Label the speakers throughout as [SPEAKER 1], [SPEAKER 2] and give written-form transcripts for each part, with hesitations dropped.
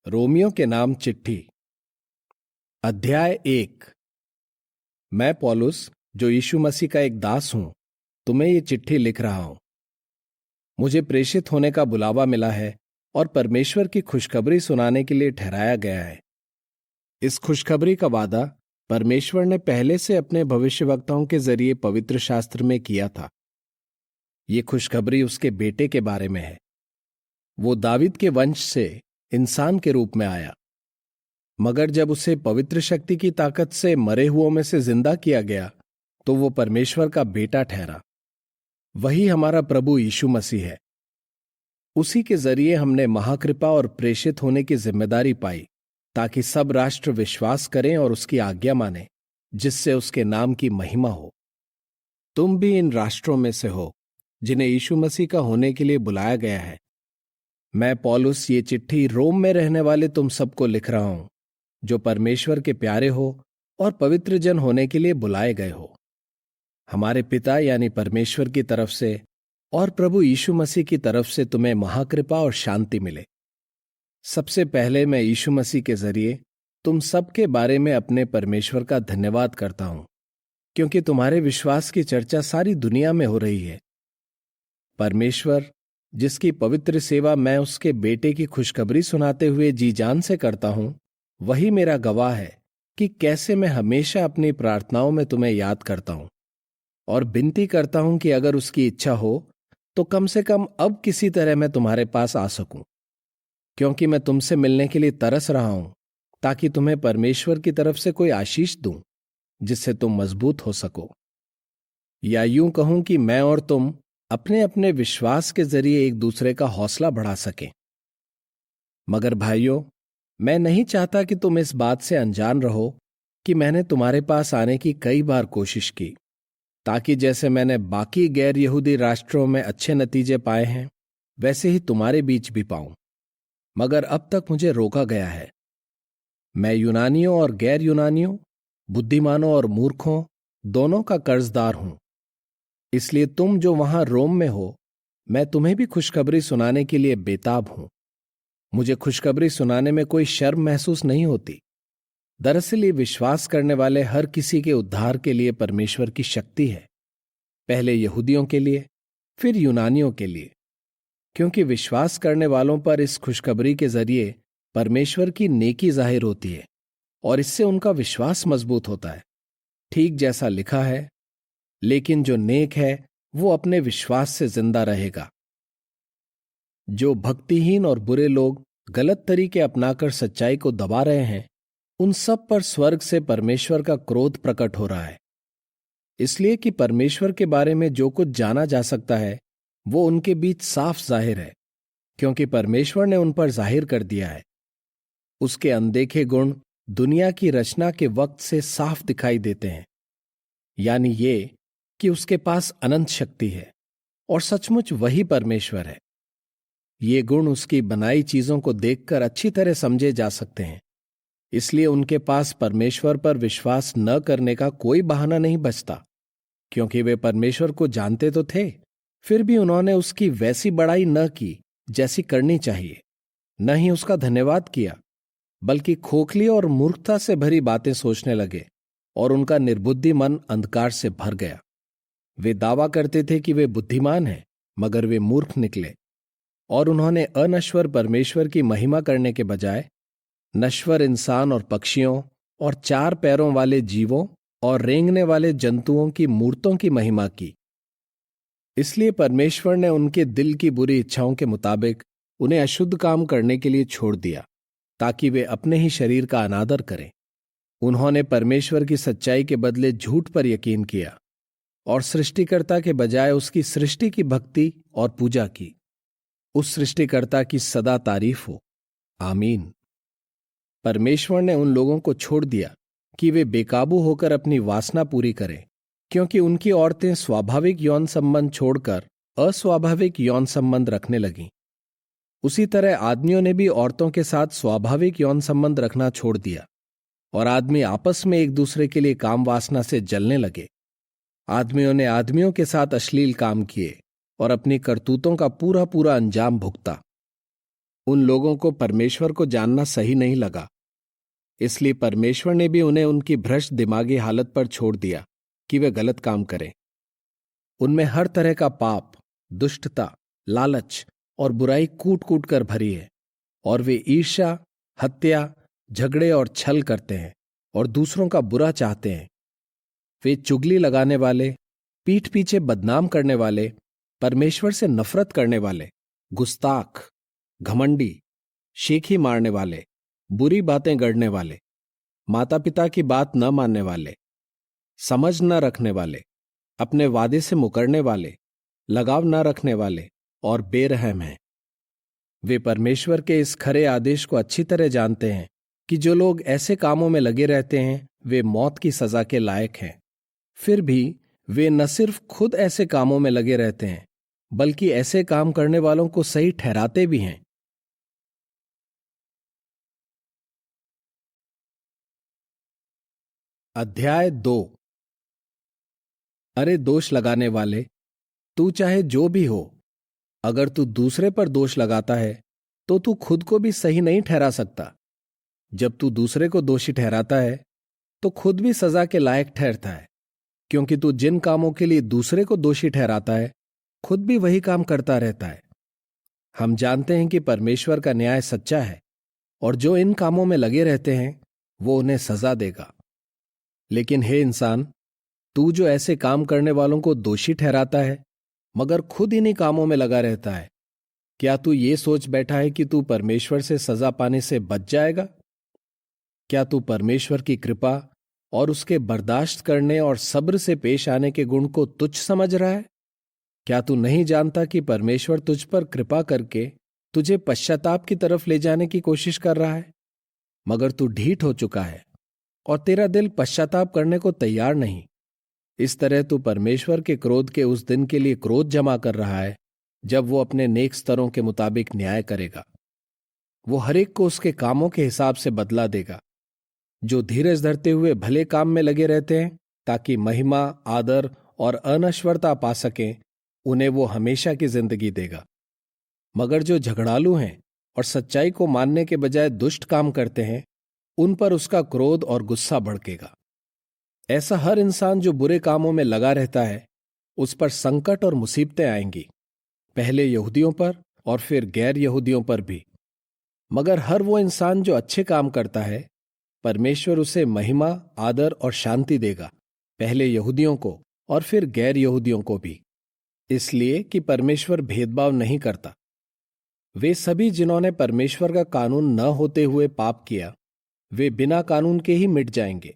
[SPEAKER 1] Romeo के नाम चिट्ठी। अध्याय 1। मैं पौलुस, जो यीशु मसीह का एक दास हूं, तुम्हें ये चिट्ठी लिख रहा हूं। मुझे प्रेषित होने का बुलावा मिला है और परमेश्वर की खुशखबरी सुनाने के लिए ठहराया गया है। इस खुशखबरी का वादा परमेश्वर ने पहले से अपने भविष्यवक्ताओं के जरिए पवित्र शास्त्र में किया था। ये खुशखबरी उसके बेटे के बारे में है। वो दाऊद के वंश से इंसान के रूप में आया, मगर जब उसे पवित्र शक्ति की ताकत से मरे हुओं में से जिंदा किया गया तो वो परमेश्वर का बेटा ठहरा। वही हमारा प्रभु यीशु मसीह है। उसी के जरिए हमने महाकृपा और प्रेषित होने की जिम्मेदारी पाई, ताकि सब राष्ट्र विश्वास करें और उसकी आज्ञा माने, जिससे उसके नाम की महिमा हो। तुम भी इन राष्ट्रों में से हो जिन्हें यीशु मसीह का होने के लिए बुलाया गया है। मैं पौलुस ये चिट्ठी रोम में रहने वाले तुम सबको लिख रहा हूं, जो परमेश्वर के प्यारे हो और पवित्र जन होने के लिए बुलाए गए हो। हमारे पिता यानी परमेश्वर की तरफ से और प्रभु यीशु मसीह की तरफ से तुम्हें महाकृपा और शांति मिले। सबसे पहले मैं यीशु मसीह के जरिए तुम सबके बारे में अपने परमेश्वर का धन्यवाद करता हूं, क्योंकि तुम्हारे विश्वास की चर्चा सारी दुनिया में हो रही है। परमेश्वर, जिसकी पवित्र सेवा मैं उसके बेटे की खुशखबरी सुनाते हुए जी जान से करता हूं, वही मेरा गवाह है कि कैसे मैं हमेशा अपनी प्रार्थनाओं में तुम्हें याद करता हूं और विनती करता हूं कि अगर उसकी इच्छा हो तो कम से कम अब किसी तरह मैं तुम्हारे पास आ सकूं, क्योंकि मैं तुमसे मिलने के लिए तरस रहा हूं, ताकि तुम्हें परमेश्वर की तरफ से कोई आशीष दूं जिससे तुम मजबूत हो सको। या यूं कहूं कि मैं और तुम अपने अपने विश्वास के जरिए एक दूसरे का हौसला बढ़ा सकें। मगर भाइयों, मैं नहीं चाहता कि तुम इस बात से अनजान रहो कि मैंने तुम्हारे पास आने की कई बार कोशिश की, ताकि जैसे मैंने बाकी गैर यहूदी राष्ट्रों में अच्छे नतीजे पाए हैं, वैसे ही तुम्हारे बीच भी पाऊं। मगर अब तक मुझे रोका गया है। मैं यूनानियों और गैर यूनानियों, बुद्धिमानों और मूर्खों दोनों का कर्जदार हूं। इसलिए तुम जो वहां रोम में हो, मैं तुम्हें भी खुशखबरी सुनाने के लिए बेताब हूं। मुझे खुशखबरी सुनाने में कोई शर्म महसूस नहीं होती। दरअसल ये विश्वास करने वाले हर किसी के उद्धार के लिए परमेश्वर की शक्ति है, पहले यहूदियों के लिए, फिर यूनानियों के लिए, क्योंकि विश्वास करने वालों पर इस खुशखबरी के जरिए परमेश्वर की नेकी जाहिर होती है और इससे उनका विश्वास मजबूत होता है। ठीक जैसा लिखा है, लेकिन जो नेक है वो अपने विश्वास से जिंदा रहेगा। जो भक्तिहीन और बुरे लोग गलत तरीके अपनाकर सच्चाई को दबा रहे हैं, उन सब पर स्वर्ग से परमेश्वर का क्रोध प्रकट हो रहा है। इसलिए कि परमेश्वर के बारे में जो कुछ जाना जा सकता है वो उनके बीच साफ जाहिर है, क्योंकि परमेश्वर ने उन पर जाहिर कर दिया है। उसके अनदेखे गुण दुनिया की रचना के वक्त से साफ दिखाई देते हैं, यानी ये कि उसके पास अनंत शक्ति है और सचमुच वही परमेश्वर है। ये गुण उसकी बनाई चीजों को देखकर अच्छी तरह समझे जा सकते हैं। इसलिए उनके पास परमेश्वर पर विश्वास न करने का कोई बहाना नहीं बचता, क्योंकि वे परमेश्वर को जानते तो थे, फिर भी उन्होंने उसकी वैसी बड़ाई न की जैसी करनी चाहिए, न ही उसका धन्यवाद किया, बल्कि खोखली और मूर्खता से भरी बातें सोचने लगे और उनका निर्बुद्धि मन अंधकार से भर गया। वे दावा करते थे कि वे बुद्धिमान हैं, मगर वे मूर्ख निकले और उन्होंने अनश्वर परमेश्वर की महिमा करने के बजाय नश्वर इंसान और पक्षियों और 4 पैरों वाले जीवों और रेंगने वाले जंतुओं की मूर्तों की महिमा की। इसलिए परमेश्वर ने उनके दिल की बुरी इच्छाओं के मुताबिक उन्हें अशुद्ध काम करने के लिए छोड़ दिया, ताकि वे अपने ही शरीर का अनादर करें। उन्होंने परमेश्वर की सच्चाई के बदले झूठ पर यकीन किया और सृष्टिकर्ता के बजाय उसकी सृष्टि की भक्ति और पूजा की। उस सृष्टिकर्ता की सदा तारीफ हो। आमीन। परमेश्वर ने उन लोगों को छोड़ दिया कि वे बेकाबू होकर अपनी वासना पूरी करें, क्योंकि उनकी औरतें स्वाभाविक यौन संबंध छोड़कर अस्वाभाविक यौन संबंध रखने लगीं। उसी तरह आदमियों ने भी औरतों के साथ स्वाभाविक यौन संबंध रखना छोड़ दिया और आदमी आपस में एक दूसरे के लिए काम वासना से जलने लगे। आदमियों ने आदमियों के साथ अश्लील काम किए और अपनी करतूतों का पूरा पूरा अंजाम भुगता। उन लोगों को परमेश्वर को जानना सही नहीं लगा, इसलिए परमेश्वर ने भी उन्हें उनकी भ्रष्ट दिमागी हालत पर छोड़ दिया कि वे गलत काम करें। उनमें हर तरह का पाप, दुष्टता, लालच और बुराई कूट कूट कर भरी है, और वे ईर्ष्या, हत्या, झगड़े और छल करते हैं और दूसरों का बुरा चाहते हैं। वे चुगली लगाने वाले, पीठ पीछे बदनाम करने वाले, परमेश्वर से नफरत करने वाले, गुस्ताख, घमंडी, शेखी मारने वाले, बुरी बातें गढ़ने वाले, माता पिता की बात न मानने वाले, समझ न रखने वाले, अपने वादे से मुकरने वाले, लगाव न रखने वाले और बेरहम हैं। वे परमेश्वर के इस खरे आदेश को अच्छी तरह जानते हैं कि जो लोग ऐसे कामों में लगे रहते हैं वे मौत की सजा के लायक हैं। फिर भी वे न सिर्फ खुद ऐसे कामों में लगे रहते हैं बल्कि ऐसे काम करने वालों को सही ठहराते भी हैं। अध्याय 2। अरे दोष लगाने वाले, तू चाहे जो भी हो, अगर तू दूसरे पर दोष लगाता है तो तू खुद को भी सही नहीं ठहरा सकता। जब तू दूसरे को दोषी ठहराता है तो खुद भी सजा के लायक ठहरता है, क्योंकि तू जिन कामों के लिए दूसरे को दोषी ठहराता है खुद भी वही काम करता रहता है। हम जानते हैं कि परमेश्वर का न्याय सच्चा है और जो इन कामों में लगे रहते हैं वो उन्हें सजा देगा। लेकिन हे इंसान, तू जो ऐसे काम करने वालों को दोषी ठहराता है मगर खुद इन्हीं कामों में लगा रहता है, क्या तू ये सोच बैठा है कि तू परमेश्वर से सजा पाने से बच जाएगा? क्या तू परमेश्वर की कृपा और उसके बर्दाश्त करने और सब्र से पेश आने के गुण को तुच्छ समझ रहा है? क्या तू नहीं जानता कि परमेश्वर तुझ पर कृपा करके तुझे पश्चाताप की तरफ ले जाने की कोशिश कर रहा है? मगर तू ढीठ हो चुका है और तेरा दिल पश्चाताप करने को तैयार नहीं। इस तरह तू परमेश्वर के क्रोध के उस दिन के लिए क्रोध जमा कर रहा है जब वो अपने नेक स्तरों के मुताबिक न्याय करेगा। वो हरेक को उसके कामों के हिसाब से बदला देगा। जो धीरज धरते हुए भले काम में लगे रहते हैं ताकि महिमा, आदर और अनश्वरता पा सकें, उन्हें वो हमेशा की जिंदगी देगा। मगर जो झगड़ालू हैं और सच्चाई को मानने के बजाय दुष्ट काम करते हैं, उन पर उसका क्रोध और गुस्सा भड़केगा। ऐसा हर इंसान जो बुरे कामों में लगा रहता है, उस पर संकट और मुसीबतें आएंगी, पहले यहूदियों पर और फिर गैर यहूदियों पर भी। मगर हर वो इंसान जो अच्छे काम करता है, परमेश्वर उसे महिमा, आदर और शांति देगा, पहले यहूदियों को और फिर गैर यहूदियों को भी, इसलिए कि परमेश्वर भेदभाव नहीं करता। वे सभी जिन्होंने परमेश्वर का कानून न होते हुए पाप किया, वे बिना कानून के ही मिट जाएंगे।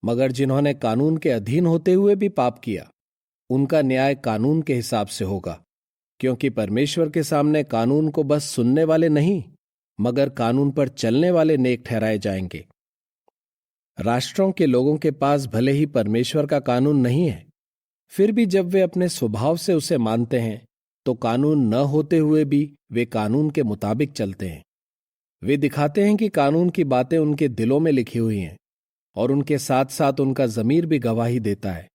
[SPEAKER 1] मगर जिन्होंने कानून के अधीन होते हुए भी पाप किया, उनका न्याय कानून के हिसाब से होगा, क्योंकि परमेश्वर के सामने कानून को बस सुनने वाले नहीं, मगर कानून पर चलने वाले नेक ठहराए जाएंगे। राष्ट्रों के लोगों के पास भले ही परमेश्वर का कानून नहीं है, फिर भी जब वे अपने स्वभाव से उसे मानते हैं तो कानून न होते हुए भी वे कानून के मुताबिक चलते हैं। वे दिखाते हैं कि कानून की बातें उनके दिलों में लिखी हुई हैं और उनके साथ साथ उनका ज़मीर भी गवाही देता है,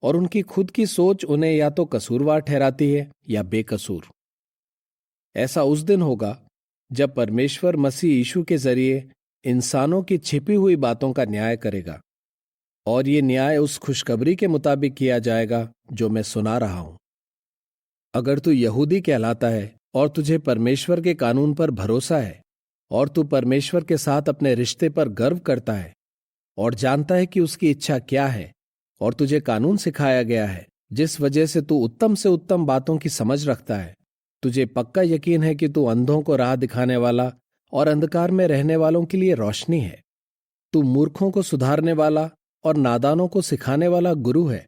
[SPEAKER 1] और उनकी खुद की सोच उन्हें या तो कसूरवार ठहराती है या बेकसूर। ऐसा उस दिन होगा जब परमेश्वर मसीह यीशु के जरिए इंसानों की छिपी हुई बातों का न्याय करेगा, और ये न्याय उस खुशखबरी के मुताबिक किया जाएगा जो मैं सुना रहा हूं। अगर तू यहूदी कहलाता है और तुझे परमेश्वर के कानून पर भरोसा है और तू परमेश्वर के साथ अपने रिश्ते पर गर्व करता है और जानता है कि उसकी इच्छा क्या है, और तुझे कानून सिखाया गया है जिस वजह से तू उत्तम से उत्तम बातों की समझ रखता है, तुझे पक्का यकीन है कि तू अंधों को राह दिखाने वाला और अंधकार में रहने वालों के लिए रोशनी है। तू मूर्खों को सुधारने वाला और नादानों को सिखाने वाला गुरु है,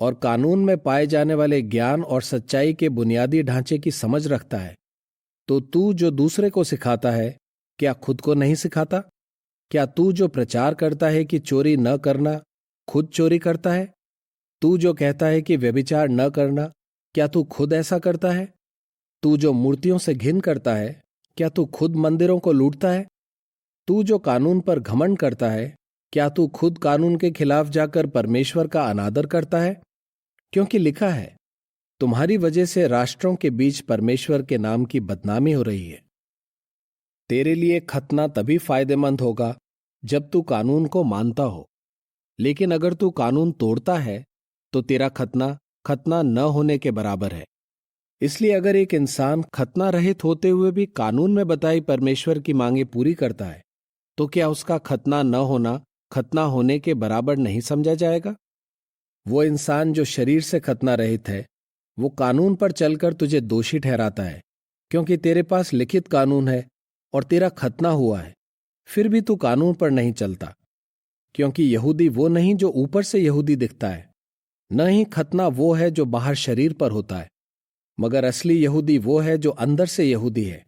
[SPEAKER 1] और कानून में पाए जाने वाले ज्ञान और सच्चाई के बुनियादी ढांचे की समझ रखता है। तो तू जो दूसरे को सिखाता है, क्या खुद को नहीं सिखाता? क्या तू जो प्रचार करता है कि चोरी न करना, खुद चोरी करता है? तू जो कहता है कि व्यभिचार न करना, क्या तू खुद ऐसा करता है? तू जो मूर्तियों से घिन करता है, क्या तू खुद मंदिरों को लूटता है? तू जो कानून पर घमंड करता है, क्या तू खुद कानून के खिलाफ जाकर परमेश्वर का अनादर करता है? क्योंकि लिखा है, तुम्हारी वजह से राष्ट्रों के बीच परमेश्वर के नाम की बदनामी हो रही है। तेरे लिए खतना तभी फायदेमंद होगा जब तू कानून को मानता हो, लेकिन अगर तू कानून तोड़ता है तो तेरा खतना खतना न होने के बराबर है। इसलिए अगर एक इंसान खतना रहित होते हुए भी कानून में बताई परमेश्वर की मांगे पूरी करता है, तो क्या उसका खतना न होना खतना होने के बराबर नहीं समझा जाएगा? वो इंसान जो शरीर से खतना रहित है, वो कानून पर चलकर तुझे दोषी ठहराता है, क्योंकि तेरे पास लिखित कानून है और तेरा खतना हुआ है, फिर भी तू कानून पर नहीं चलता। क्योंकि यहूदी वो नहीं जो ऊपर से यहूदी दिखता है, न ही खतना वो है जो बाहर शरीर पर होता है, मगर असली यहूदी वो है जो अंदर से यहूदी है।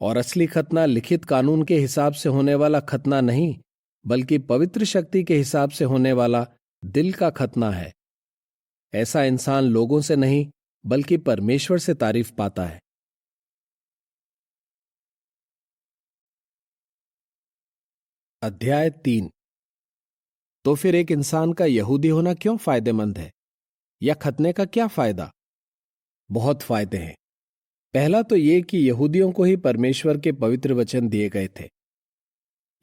[SPEAKER 1] और असली खतना लिखित कानून के हिसाब से होने वाला खतना नहीं, बल्कि पवित्र शक्ति के हिसाब से होने वाला दिल का खतना है। ऐसा इंसान लोगों से नहीं बल्कि परमेश्वर से तारीफ पाता है। अध्याय 3। तो फिर एक इंसान का यहूदी होना क्यों फायदेमंद है, या खतने का क्या फायदा? बहुत फायदे हैं। पहला तो ये कि यहूदियों को ही परमेश्वर के पवित्र वचन दिए गए थे,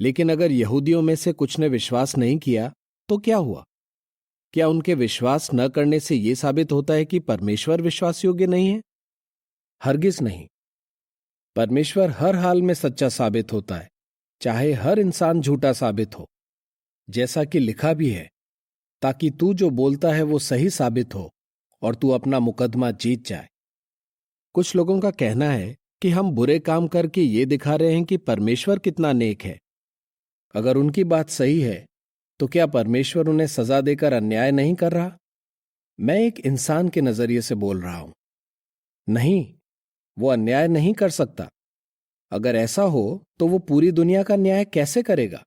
[SPEAKER 1] लेकिन अगर यहूदियों में से कुछ ने विश्वास नहीं किया तो क्या हुआ? क्या उनके विश्वास न करने से यह साबित होता है कि परमेश्वर विश्वास योग्य नहीं है? हरगिज नहीं। परमेश्वर हर हाल में सच्चा साबित होता है, चाहे हर इंसान झूठा साबित हो, जैसा कि लिखा भी है, ताकि तू जो बोलता है वो सही साबित हो और तू अपना मुकदमा जीत जाए। कुछ लोगों का कहना है कि हम बुरे काम करके ये दिखा रहे हैं कि परमेश्वर कितना नेक है। अगर उनकी बात सही है तो क्या परमेश्वर उन्हें सजा देकर अन्याय नहीं कर रहा? मैं एक इंसान के नजरिए से बोल रहा हूं। नहीं, वो अन्याय नहीं कर सकता। अगर ऐसा हो तो वो पूरी दुनिया का न्याय कैसे करेगा?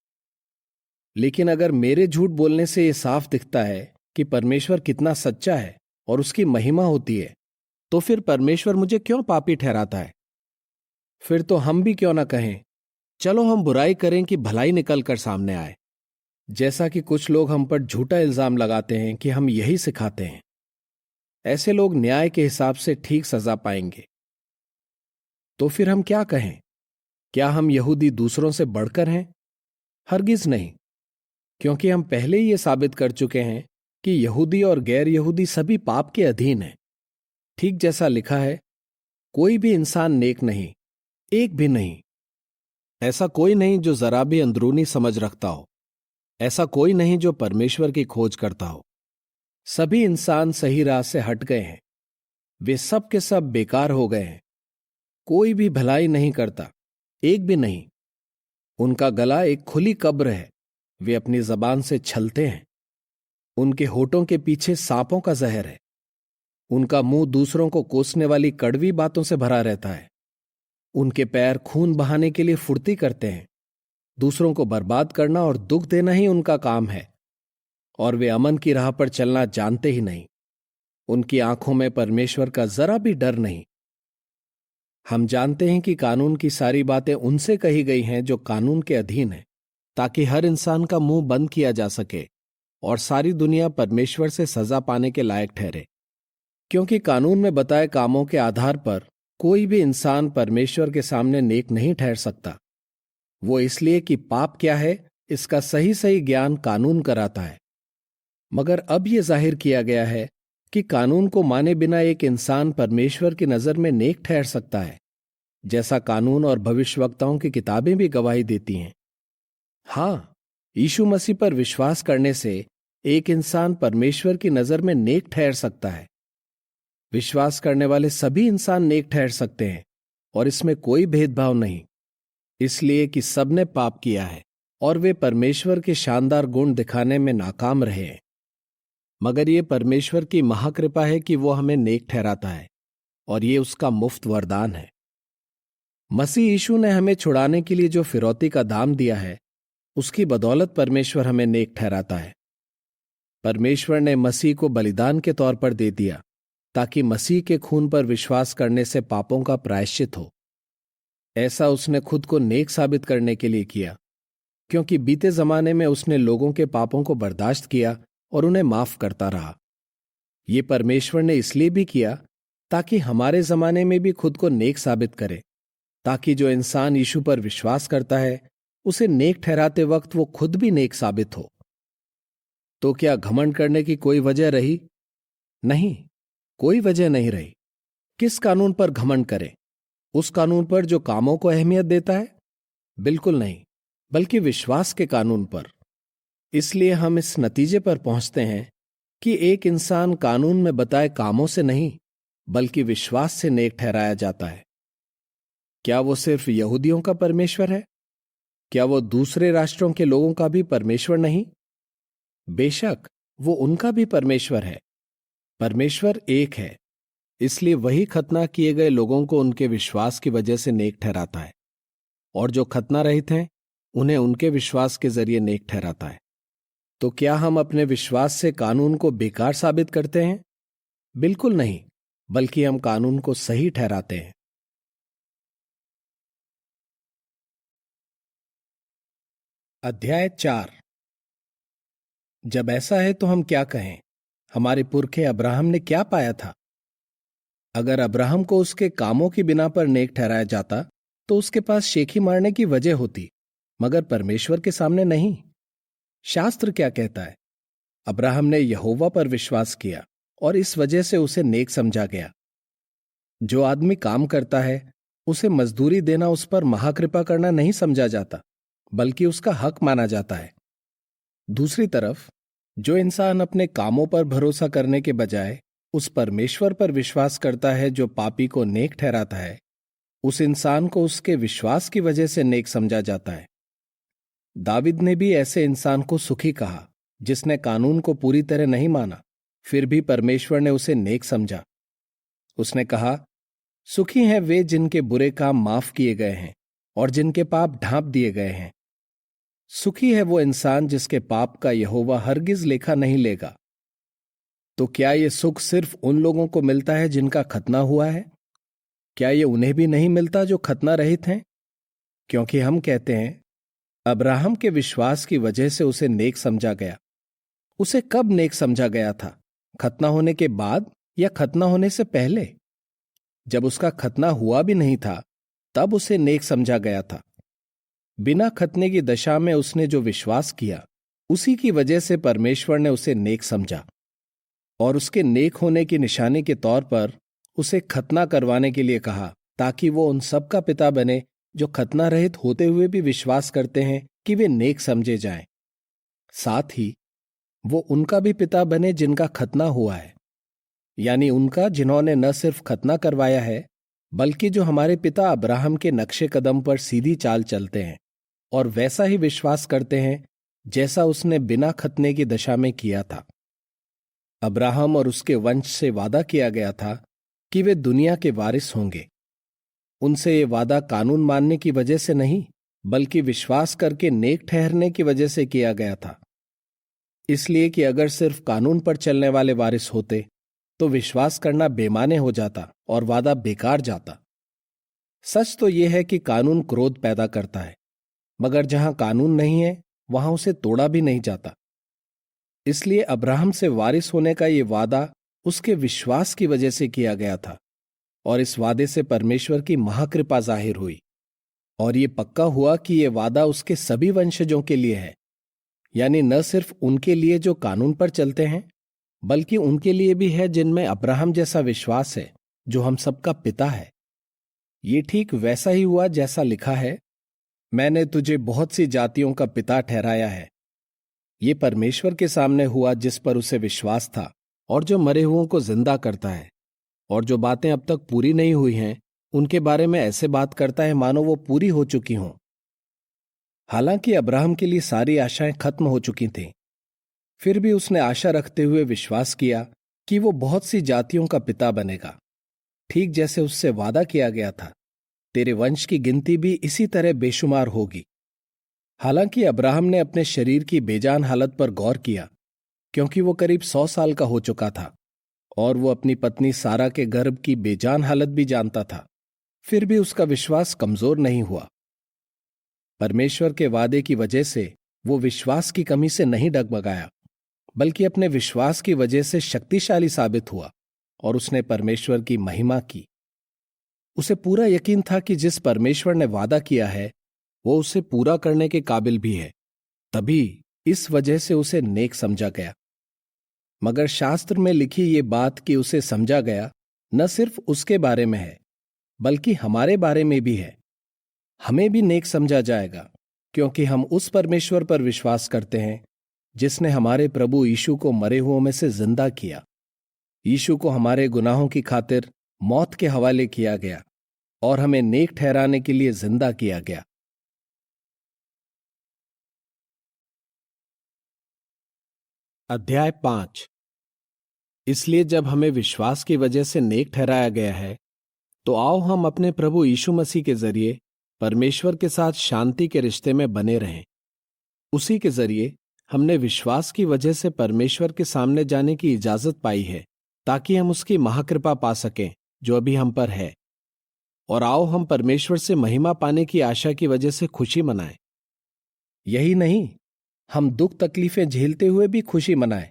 [SPEAKER 1] लेकिन अगर मेरे झूठ बोलने से यह साफ दिखता है कि परमेश्वर कितना सच्चा है और उसकी महिमा होती है, तो फिर परमेश्वर मुझे क्यों पापी ठहराता है? फिर तो हम भी क्यों ना कहें, चलो हम बुराई करें कि भलाई निकल कर सामने आए। जैसा कि कुछ लोग हम पर झूठा इल्जाम लगाते हैं कि हम यही सिखाते हैं। ऐसे लोग न्याय के हिसाब से ठीक सजा पाएंगे। तो फिर हम क्या कहें? क्या हम यहूदी दूसरों से बढ़कर हैं? हरगिज नहीं, क्योंकि हम पहले ही ये साबित कर चुके हैं कि यहूदी और गैर यहूदी सभी पाप के अधीन हैं। ठीक जैसा लिखा है, कोई भी इंसान नेक नहीं, एक भी नहीं। ऐसा कोई नहीं जो जरा भी अंदरूनी समझ रखता हो, ऐसा कोई नहीं जो परमेश्वर की खोज करता हो। सभी इंसान सही राह से हट गए हैं, वे सब के सब बेकार हो गए हैं। कोई भी भलाई नहीं करता, एक भी नहीं। उनका गला एक खुली कब्र है, वे अपनी जबान से छलते हैं। उनके होठों के पीछे सांपों का जहर है। उनका मुंह दूसरों को कोसने वाली कड़वी बातों से भरा रहता है। उनके पैर खून बहाने के लिए फुर्ती करते हैं। दूसरों को बर्बाद करना और दुख देना ही उनका काम है, और वे अमन की राह पर चलना जानते ही नहीं। उनकी आंखों में परमेश्वर का जरा भी डर नहीं। हम जानते हैं कि कानून की सारी बातें उनसे कही गई हैं जो कानून के अधीन है, ताकि हर इंसान का मुंह बंद किया जा सके और सारी दुनिया परमेश्वर से सजा पाने के लायक ठहरे। क्योंकि कानून में बताए कामों के आधार पर कोई भी इंसान परमेश्वर के सामने नेक नहीं ठहर सकता। वो इसलिए कि पाप क्या है इसका सही सही ज्ञान कानून कराता है। मगर अब यह जाहिर किया गया है कि कानून को माने बिना एक इंसान परमेश्वर की नजर में नेक ठहर सकता है, जैसा कानून और भविष्यवक्ताओं की किताबें भी गवाही देती हैं। हां, यीशु मसीह पर विश्वास करने से एक इंसान परमेश्वर की नजर में नेक ठहर सकता है। विश्वास करने वाले सभी इंसान नेक ठहर सकते हैं, और इसमें कोई भेदभाव नहीं, इसलिए कि सबने पाप किया है और वे परमेश्वर के शानदार गुण दिखाने में नाकाम रहे हैं। मगर ये परमेश्वर की महाकृपा है कि वो हमें नेक ठहराता है, और ये उसका मुफ्त वरदान है। मसीह यीशु ने हमें छुड़ाने के लिए जो फिरौती का दाम दिया है, उसकी बदौलत परमेश्वर हमें नेक ठहराता है। परमेश्वर ने मसीह को बलिदान के तौर पर दे दिया, ताकि मसीह के खून पर विश्वास करने से पापों का प्रायश्चित हो। ऐसा उसने खुद को नेक साबित करने के लिए किया, क्योंकि बीते जमाने में उसने लोगों के पापों को बर्दाश्त किया और उन्हें माफ करता रहा। ये परमेश्वर ने इसलिए भी किया ताकि हमारे जमाने में भी खुद को नेक साबित करे, ताकि जो इंसान यीशु पर विश्वास करता है उसे नेक ठहराते वक्त वो खुद भी नेक साबित हो। तो क्या घमंड करने की कोई वजह रही? नहीं, कोई वजह नहीं रही। किस कानून पर घमंड करें? उस कानून पर जो कामों को अहमियत देता है? बिल्कुल नहीं, बल्कि विश्वास के कानून पर। इसलिए हम इस नतीजे पर पहुंचते हैं कि एक इंसान कानून में बताए कामों से नहीं, बल्कि विश्वास से नेक ठहराया जाता है। क्या वो सिर्फ यहूदियों का परमेश्वर है? क्या वो दूसरे राष्ट्रों के लोगों का भी परमेश्वर नहीं? बेशक वो उनका भी परमेश्वर है। परमेश्वर एक है, इसलिए वही खतना किए गए लोगों को उनके विश्वास की वजह से नेक ठहराता है, और जो खतना रहित हैं उन्हें उनके विश्वास के जरिए नेक ठहराता है। तो क्या हम अपने विश्वास से कानून को बेकार साबित करते हैं? बिल्कुल नहीं, बल्कि हम कानून को सही ठहराते हैं। अध्याय 4। जब ऐसा है तो हम क्या कहें? हमारे पुरखे अब्राहम ने क्या पाया था? अगर अब्राहम को उसके कामों की बिना पर नेक ठहराया जाता तो उसके पास शेखी मारने की वजह होती, मगर परमेश्वर के सामने नहीं। शास्त्र क्या कहता है? अब्राहम ने यहोवा पर विश्वास किया और इस वजह से उसे नेक समझा गया। जो आदमी काम करता है उसे मजदूरी देना उस पर महाकृपा करना नहीं समझा जाता, बल्कि उसका हक माना जाता है। दूसरी तरफ जो इंसान अपने कामों पर भरोसा करने के बजाय उस परमेश्वर पर विश्वास करता है जो पापी को नेक ठहराता है, उस इंसान को उसके विश्वास की वजह से नेक समझा जाता है। दाविद ने भी ऐसे इंसान को सुखी कहा जिसने कानून को पूरी तरह नहीं माना, फिर भी परमेश्वर ने उसे नेक समझा। उसने कहा, सुखी हैं वे जिनके बुरे काम माफ किए गए हैं और जिनके पाप ढांप दिए गए हैं। सुखी है वो इंसान जिसके पाप का यहोवा हरगिज लेखा नहीं लेगा। तो क्या ये सुख सिर्फ उन लोगों को मिलता है जिनका खतना हुआ है? क्या ये उन्हें भी नहीं मिलता जो खतना रहित हैं? क्योंकि हम कहते हैं अब्राहम के विश्वास की वजह से उसे नेक समझा गया। उसे कब नेक समझा गया था? खतना होने के बाद या खतना होने से पहले? जब उसका खतना हुआ भी नहीं था तब उसे नेक समझा गया था। बिना खतने की दशा में उसने जो विश्वास किया उसी की वजह से परमेश्वर ने उसे नेक समझा, और उसके नेक होने की निशानी के तौर पर उसे खतना करवाने के लिए कहा, ताकि वो उन सब का पिता बने जो खतना रहित होते हुए भी विश्वास करते हैं कि वे नेक समझे जाएं। साथ ही वो उनका भी पिता बने जिनका खतना हुआ है, यानी उनका जिन्होंने न सिर्फ खतना करवाया है बल्कि जो हमारे पिता अब्राहम के नक्शे कदम पर सीधी चाल चलते हैं और वैसा ही विश्वास करते हैं जैसा उसने बिना खतने की दशा में किया था। अब्राहम और उसके वंश से वादा किया गया था कि वे दुनिया के वारिस होंगे। उनसे ये वादा कानून मानने की वजह से नहीं, बल्कि विश्वास करके नेक ठहरने की वजह से किया गया था। इसलिए कि अगर सिर्फ कानून पर चलने वाले वारिस होते तो विश्वास करना बेमाने हो जाता और वादा बेकार जाता। सच तो यह है कि कानून क्रोध पैदा करता है, मगर जहां कानून नहीं है वहां उसे तोड़ा भी नहीं जाता। इसलिए अब्राहम से वारिस होने का ये वादा उसके विश्वास की वजह से किया गया था, और इस वादे से परमेश्वर की महाकृपा जाहिर हुई, और ये पक्का हुआ कि ये वादा उसके सभी वंशजों के लिए है, यानी न सिर्फ उनके लिए जो कानून पर चलते हैं, बल्कि उनके लिए भी है जिनमें अब्राहम जैसा विश्वास है, जो हम सबका पिता है। ये ठीक वैसा ही हुआ जैसा लिखा है, मैंने तुझे बहुत सी जातियों का पिता ठहराया है। ये परमेश्वर के सामने हुआ जिस पर उसे विश्वास था, और जो मरे हुओं को जिंदा करता है, और जो बातें अब तक पूरी नहीं हुई हैं उनके बारे में ऐसे बात करता है मानो वो पूरी हो चुकी हों। हालांकि अब्राहम के लिए सारी आशाएं खत्म हो चुकी थीं, फिर भी उसने आशा रखते हुए विश्वास किया कि वो बहुत सी जातियों का पिता बनेगा, ठीक जैसे उससे वादा किया गया था, तेरे वंश की गिनती भी इसी तरह बेशुमार होगी। हालांकि अब्राहम ने अपने शरीर की बेजान हालत पर गौर किया, क्योंकि वो करीब 100 साल का हो चुका था, और वो अपनी पत्नी सारा के गर्भ की बेजान हालत भी जानता था, फिर भी उसका विश्वास कमजोर नहीं हुआ। परमेश्वर के वादे की वजह से वो विश्वास की कमी से नहीं डगमगाया, बल्कि अपने विश्वास की वजह से शक्तिशाली साबित हुआ, और उसने परमेश्वर की महिमा की। उसे पूरा यकीन था कि जिस परमेश्वर ने वादा किया है वो उसे पूरा करने के काबिल भी है, तभी इस वजह से उसे नेक समझा गया। मगर शास्त्र में लिखी ये बात कि उसे समझा गया न सिर्फ उसके बारे में है बल्कि हमारे बारे में भी है। हमें भी नेक समझा जाएगा क्योंकि हम उस परमेश्वर पर विश्वास करते हैं जिसने हमारे प्रभु यीशु को मरे हुओं में से जिंदा किया। यीशु को हमारे गुनाहों की खातिर मौत के हवाले किया गया और हमें नेक ठहराने के लिए जिंदा किया गया। अध्याय 5। इसलिए जब हमें विश्वास की वजह से नेक ठहराया गया है तो आओ हम अपने प्रभु यीशु मसीह के जरिए परमेश्वर के साथ शांति के रिश्ते में बने रहें। उसी के जरिए हमने विश्वास की वजह से परमेश्वर के सामने जाने की इजाजत पाई है ताकि हम उसकी महाकृपा पा सकें जो अभी हम पर है। और आओ हम परमेश्वर से महिमा पाने की आशा की वजह से खुशी मनाएं। यही नहीं, हम दुख तकलीफें झेलते हुए भी खुशी मनाएं,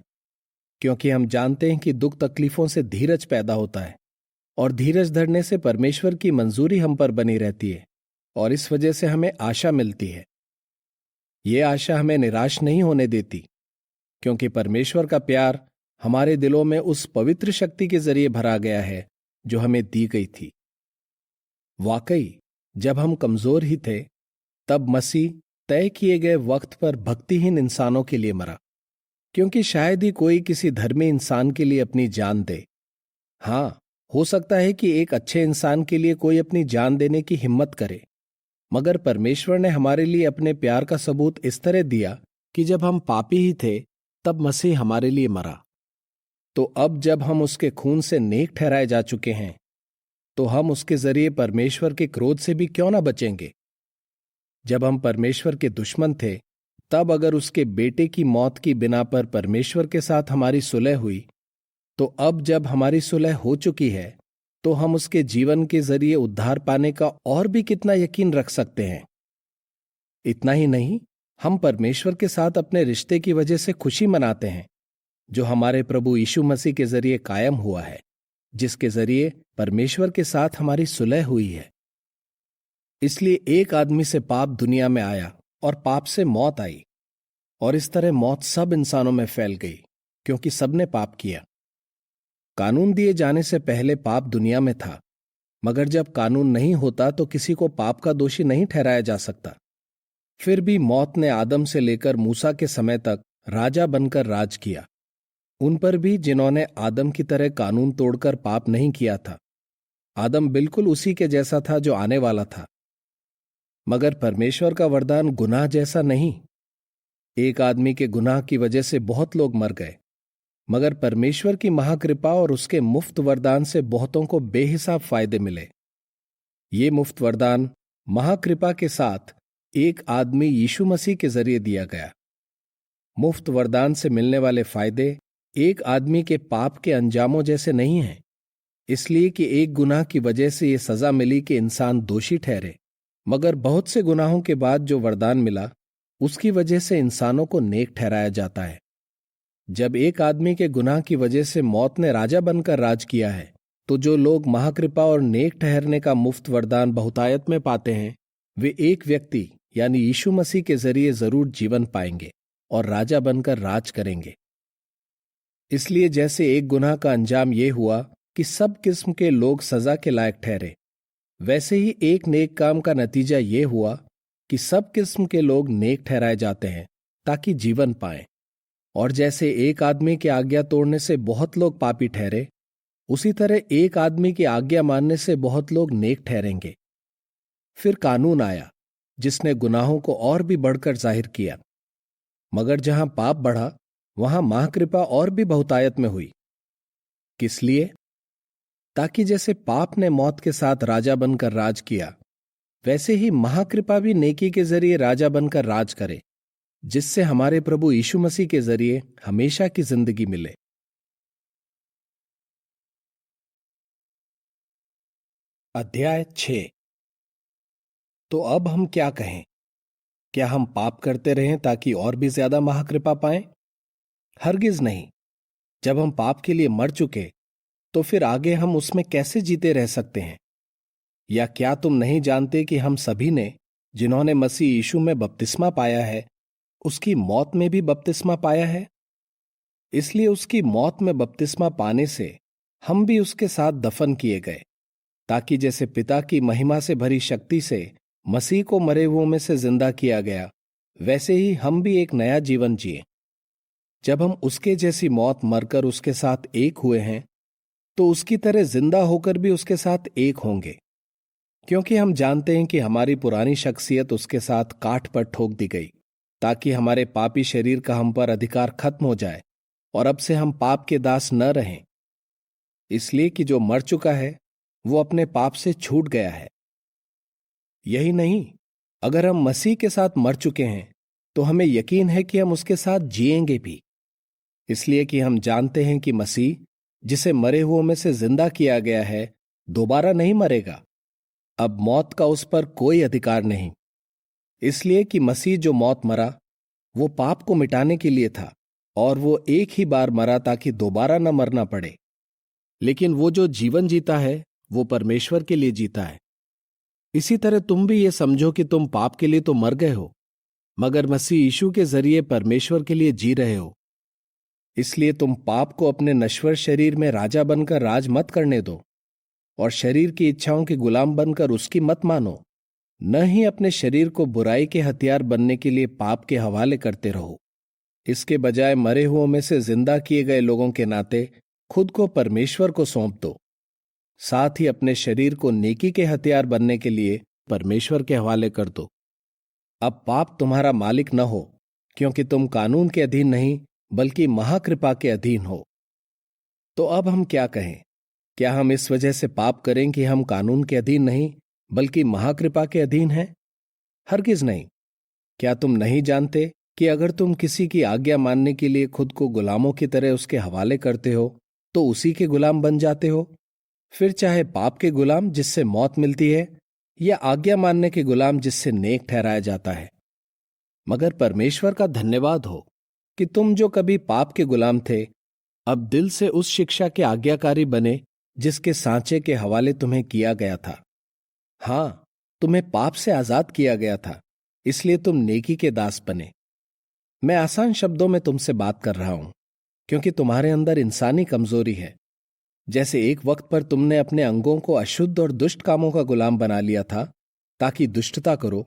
[SPEAKER 1] क्योंकि हम जानते हैं कि दुख तकलीफों से धीरज पैदा होता है और धीरज धरने से परमेश्वर की मंजूरी हम पर बनी रहती है और इस वजह से हमें आशा मिलती है। ये आशा हमें निराश नहीं होने देती, क्योंकि परमेश्वर का प्यार हमारे दिलों में उस पवित्र शक्ति के जरिए भरा गया है जो हमें दी गई थी। वाकई जब हम कमजोर ही थे तब मसीह तय किए गए वक्त पर भक्तिहीन इंसानों के लिए मरा, क्योंकि शायद ही कोई किसी धर्मी इंसान के लिए अपनी जान दे। हां, हो सकता है कि एक अच्छे इंसान के लिए कोई अपनी जान देने की हिम्मत करे, मगर परमेश्वर ने हमारे लिए अपने प्यार का सबूत इस तरह दिया कि जब हम पापी ही थे तब मसीह हमारे लिए मरा। तो अब जब हम उसके खून से नेक ठहराए जा चुके हैं तो हम उसके जरिए परमेश्वर के क्रोध से भी क्यों ना बचेंगे। जब हम परमेश्वर के दुश्मन थे तब अगर उसके बेटे की मौत की बिना पर परमेश्वर के साथ हमारी सुलह हुई, तो अब जब हमारी सुलह हो चुकी है तो हम उसके जीवन के जरिए उद्धार पाने का और भी कितना यकीन रख सकते हैं। इतना ही नहीं, हम परमेश्वर के साथ अपने रिश्ते की वजह से खुशी मनाते हैं जो हमारे प्रभु यीशु मसीह के जरिए कायम हुआ है, जिसके जरिए परमेश्वर के साथ हमारी सुलह हुई है। इसलिए एक आदमी से पाप दुनिया में आया और पाप से मौत आई, और इस तरह मौत सब इंसानों में फैल गई क्योंकि सबने पाप किया। कानून दिए जाने से पहले पाप दुनिया में था, मगर जब कानून नहीं होता तो किसी को पाप का दोषी नहीं ठहराया जा सकता। फिर भी मौत ने आदम से लेकर मूसा के समय तक राजा बनकर राज किया, उन पर भी जिन्होंने आदम की तरह कानून तोड़कर पाप नहीं किया था। आदम बिल्कुल उसी के जैसा था जो आने वाला था, मगर परमेश्वर का वरदान गुनाह जैसा नहीं। एक आदमी के गुनाह की वजह से बहुत लोग मर गए, मगर परमेश्वर की महाकृपा और उसके मुफ्त वरदान से बहुतों को बेहिसाब फायदे मिले। ये मुफ्त वरदान महाकृपा के साथ एक आदमी यीशु मसीह के जरिए दिया गया। मुफ्त वरदान से मिलने वाले फायदे एक आदमी के पाप के अंजामों जैसे नहीं हैं, इसलिए कि एक गुनाह की वजह से ये सजा मिली कि इंसान दोषी ठहरे, मगर बहुत से गुनाहों के बाद जो वरदान मिला उसकी वजह से इंसानों को नेक ठहराया जाता है। जब एक आदमी के गुनाह की वजह से मौत ने राजा बनकर राज किया है, तो जो लोग महाकृपा और नेक ठहरने का मुफ्त वरदान बहुतायत में पाते हैं, वे एक व्यक्ति यानी यीशु मसीह के जरिए जरूर जीवन पाएंगे और राजा बनकर राज करेंगे। इसलिए जैसे एक गुनाह का अंजाम यह हुआ कि सब किस्म के लोग सजा के लायक ठहरे, वैसे ही एक नेक काम का नतीजा यह हुआ कि सब किस्म के लोग नेक ठहराए जाते हैं ताकि जीवन पाएं। और जैसे एक आदमी की आज्ञा तोड़ने से बहुत लोग पापी ठहरे, उसी तरह एक आदमी की आज्ञा मानने से बहुत लोग नेक ठहरेंगे। फिर कानून आया जिसने गुनाहों को और भी बढ़कर जाहिर किया, मगर जहां पाप बढ़ा वहां महाकृपा और भी बहुतायत में हुई। किस लिए? ताकि जैसे पाप ने मौत के साथ राजा बनकर राज किया, वैसे ही महाकृपा भी नेकी के जरिए राजा बनकर राज करे, जिससे हमारे प्रभु यीशु मसीह के जरिए हमेशा की जिंदगी मिले। अध्याय 6। तो अब हम क्या कहें? क्या हम पाप करते रहें ताकि और भी ज्यादा महाकृपा पाएं? हरगिज नहीं। जब हम पाप के लिए मर चुके तो फिर आगे हम उसमें कैसे जीते रह सकते हैं? या क्या तुम नहीं जानते कि हम सभी ने, जिन्होंने मसीह यीशु में बपतिस्मा पाया है, उसकी मौत में भी बपतिस्मा पाया है? इसलिए उसकी मौत में बपतिस्मा पाने से हम भी उसके साथ दफन किए गए, ताकि जैसे पिता की महिमा से भरी शक्ति से मसीह को मरे हुओं में से जिंदा किया गया, वैसे ही हम भी एक नया जीवन जिए। जब हम उसके जैसी मौत मरकर उसके साथ एक हुए हैं, तो उसकी तरह जिंदा होकर भी उसके साथ एक होंगे, क्योंकि हम जानते हैं कि हमारी पुरानी शख्सियत उसके साथ काठ पर ठोक दी गई, ताकि हमारे पापी शरीर का हम पर अधिकार खत्म हो जाए और अब से हम पाप के दास न रहें। इसलिए कि जो मर चुका है वो अपने पाप से छूट गया है। यही नहीं, अगर हम मसीह के साथ मर चुके हैं तो हमें यकीन है कि हम उसके साथ जिएंगे भी, इसलिए कि हम जानते हैं कि मसीह, जिसे मरे हुओं में से जिंदा किया गया है, दोबारा नहीं मरेगा। अब मौत का उस पर कोई अधिकार नहीं, इसलिए कि मसीह जो मौत मरा वो पाप को मिटाने के लिए था, और वो एक ही बार मरा ताकि दोबारा न मरना पड़े। लेकिन वो जो जीवन जीता है वो परमेश्वर के लिए जीता है। इसी तरह तुम भी ये समझो कि तुम पाप के लिए तो मर गए हो, मगर मसीह यीशु के जरिए परमेश्वर के लिए जी रहे हो। इसलिए तुम पाप को अपने नश्वर शरीर में राजा बनकर राज मत करने दो, और शरीर की इच्छाओं के गुलाम बनकर उसकी मत मानो। न ही अपने शरीर को बुराई के हथियार बनने के लिए पाप के हवाले करते रहो। इसके बजाय मरे हुओं में से जिंदा किए गए लोगों के नाते खुद को परमेश्वर को सौंप दो। साथ ही अपने शरीर को नेकी के हथियार बनने के लिए परमेश्वर के हवाले कर दो। अब पाप तुम्हारा मालिक न हो, क्योंकि तुम कानून के अधीन नहीं बल्कि महाकृपा के अधीन हो। तो अब हम क्या कहें? क्या हम इस वजह से पाप करें कि हम कानून के अधीन नहीं बल्कि महाकृपा के अधीन हैं? हरगिज नहीं। क्या तुम नहीं जानते कि अगर तुम किसी की आज्ञा मानने के लिए खुद को गुलामों की तरह उसके हवाले करते हो तो उसी के गुलाम बन जाते हो? फिर चाहे पाप के गुलाम जिससे मौत मिलती है, या आज्ञा मानने के गुलाम जिससे नेक ठहराया जाता है। मगर परमेश्वर का धन्यवाद हो कि तुम जो कभी पाप के गुलाम थे, अब दिल से उस शिक्षा के आज्ञाकारी बने जिसके सांचे के हवाले तुम्हें किया गया था। हां, तुम्हें पाप से आजाद किया गया था, इसलिए तुम नेकी के दास बने। मैं आसान शब्दों में तुमसे बात कर रहा हूं, क्योंकि तुम्हारे अंदर इंसानी कमजोरी है। जैसे एक वक्त पर तुमने अपने अंगों को अशुद्ध और दुष्ट कामों का गुलाम बना लिया था ताकि दुष्टता करो,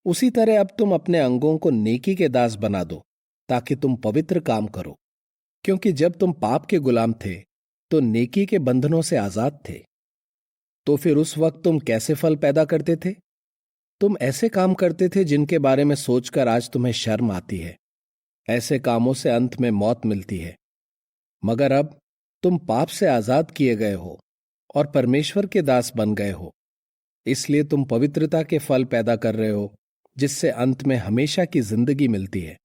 [SPEAKER 1] उसी तरह अब तुम अपने अंगों को नेकी के दास बना दो ताकि तुम पवित्र काम करो। क्योंकि जब तुम पाप के गुलाम थे तो नेकी के बंधनों से आजाद थे। तो फिर उस वक्त तुम कैसे फल पैदा करते थे? तुम ऐसे काम करते थे जिनके बारे में सोचकर आज तुम्हें शर्म आती है। ऐसे कामों से अंत में मौत मिलती है। मगर अब तुम पाप से आजाद किए गए हो और परमेश्वर के दास बन गए हो, इसलिए तुम पवित्रता के फल पैदा कर रहे हो, जिससे अंत में हमेशा की जिंदगी मिलती है।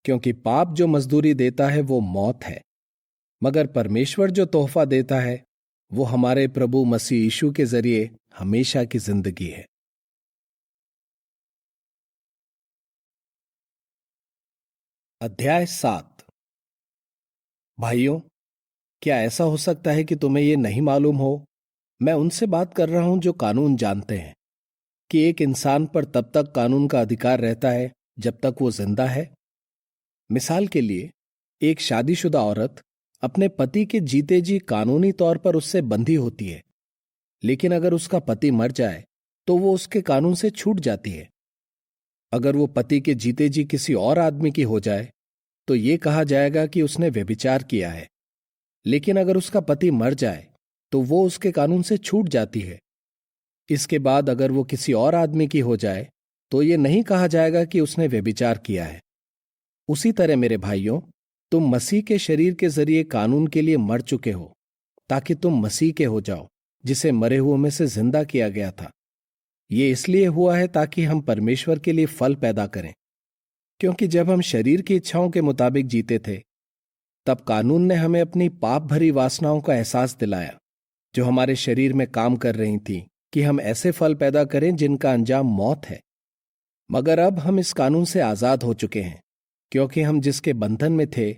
[SPEAKER 1] क्योंकि पाप जो मजदूरी देता है वो मौत है, मगर परमेश्वर जो तोहफा देता है वो हमारे प्रभु मसीह यीशु के जरिए हमेशा की जिंदगी है। अध्याय 7। भाइयों, क्या ऐसा हो सकता है कि तुम्हें यह नहीं मालूम हो? मैं उनसे बात कर रहा हूं जो कानून जानते हैं, कि एक इंसान पर तब तक कानून का अधिकार रहता है जब तक वो जिंदा है। मिसाल के लिए, एक शादीशुदा औरत अपने पति के जीते जी कानूनी तौर पर उससे बंधी होती है, लेकिन अगर उसका पति मर जाए तो वो उसके कानून से छूट जाती है। अगर वो पति के जीते जी किसी और आदमी की हो जाए तो ये कहा जाएगा कि उसने व्यभिचार किया है, लेकिन अगर उसका पति मर जाए तो वो उसके कानून से छूट जाती है। इसके बाद अगर वो किसी और आदमी की हो जाए तो ये नहीं कहा जाएगा कि उसने व्यभिचार किया है। उसी तरह मेरे भाइयों, तुम मसीह के शरीर के जरिए कानून के लिए मर चुके हो, ताकि तुम मसीह के हो जाओ, जिसे मरे हुओं में से जिंदा किया गया था। ये इसलिए हुआ है ताकि हम परमेश्वर के लिए फल पैदा करें। क्योंकि जब हम शरीर की इच्छाओं के मुताबिक जीते थे, तब कानून ने हमें अपनी पाप भरी वासनाओं का एहसास दिलाया, जो हमारे शरीर में काम कर रही थीं, कि हम ऐसे फल पैदा करें जिनका अंजाम मौत है। मगर अब हम इस कानून से आजाद हो चुके हैं, क्योंकि हम जिसके बंधन में थे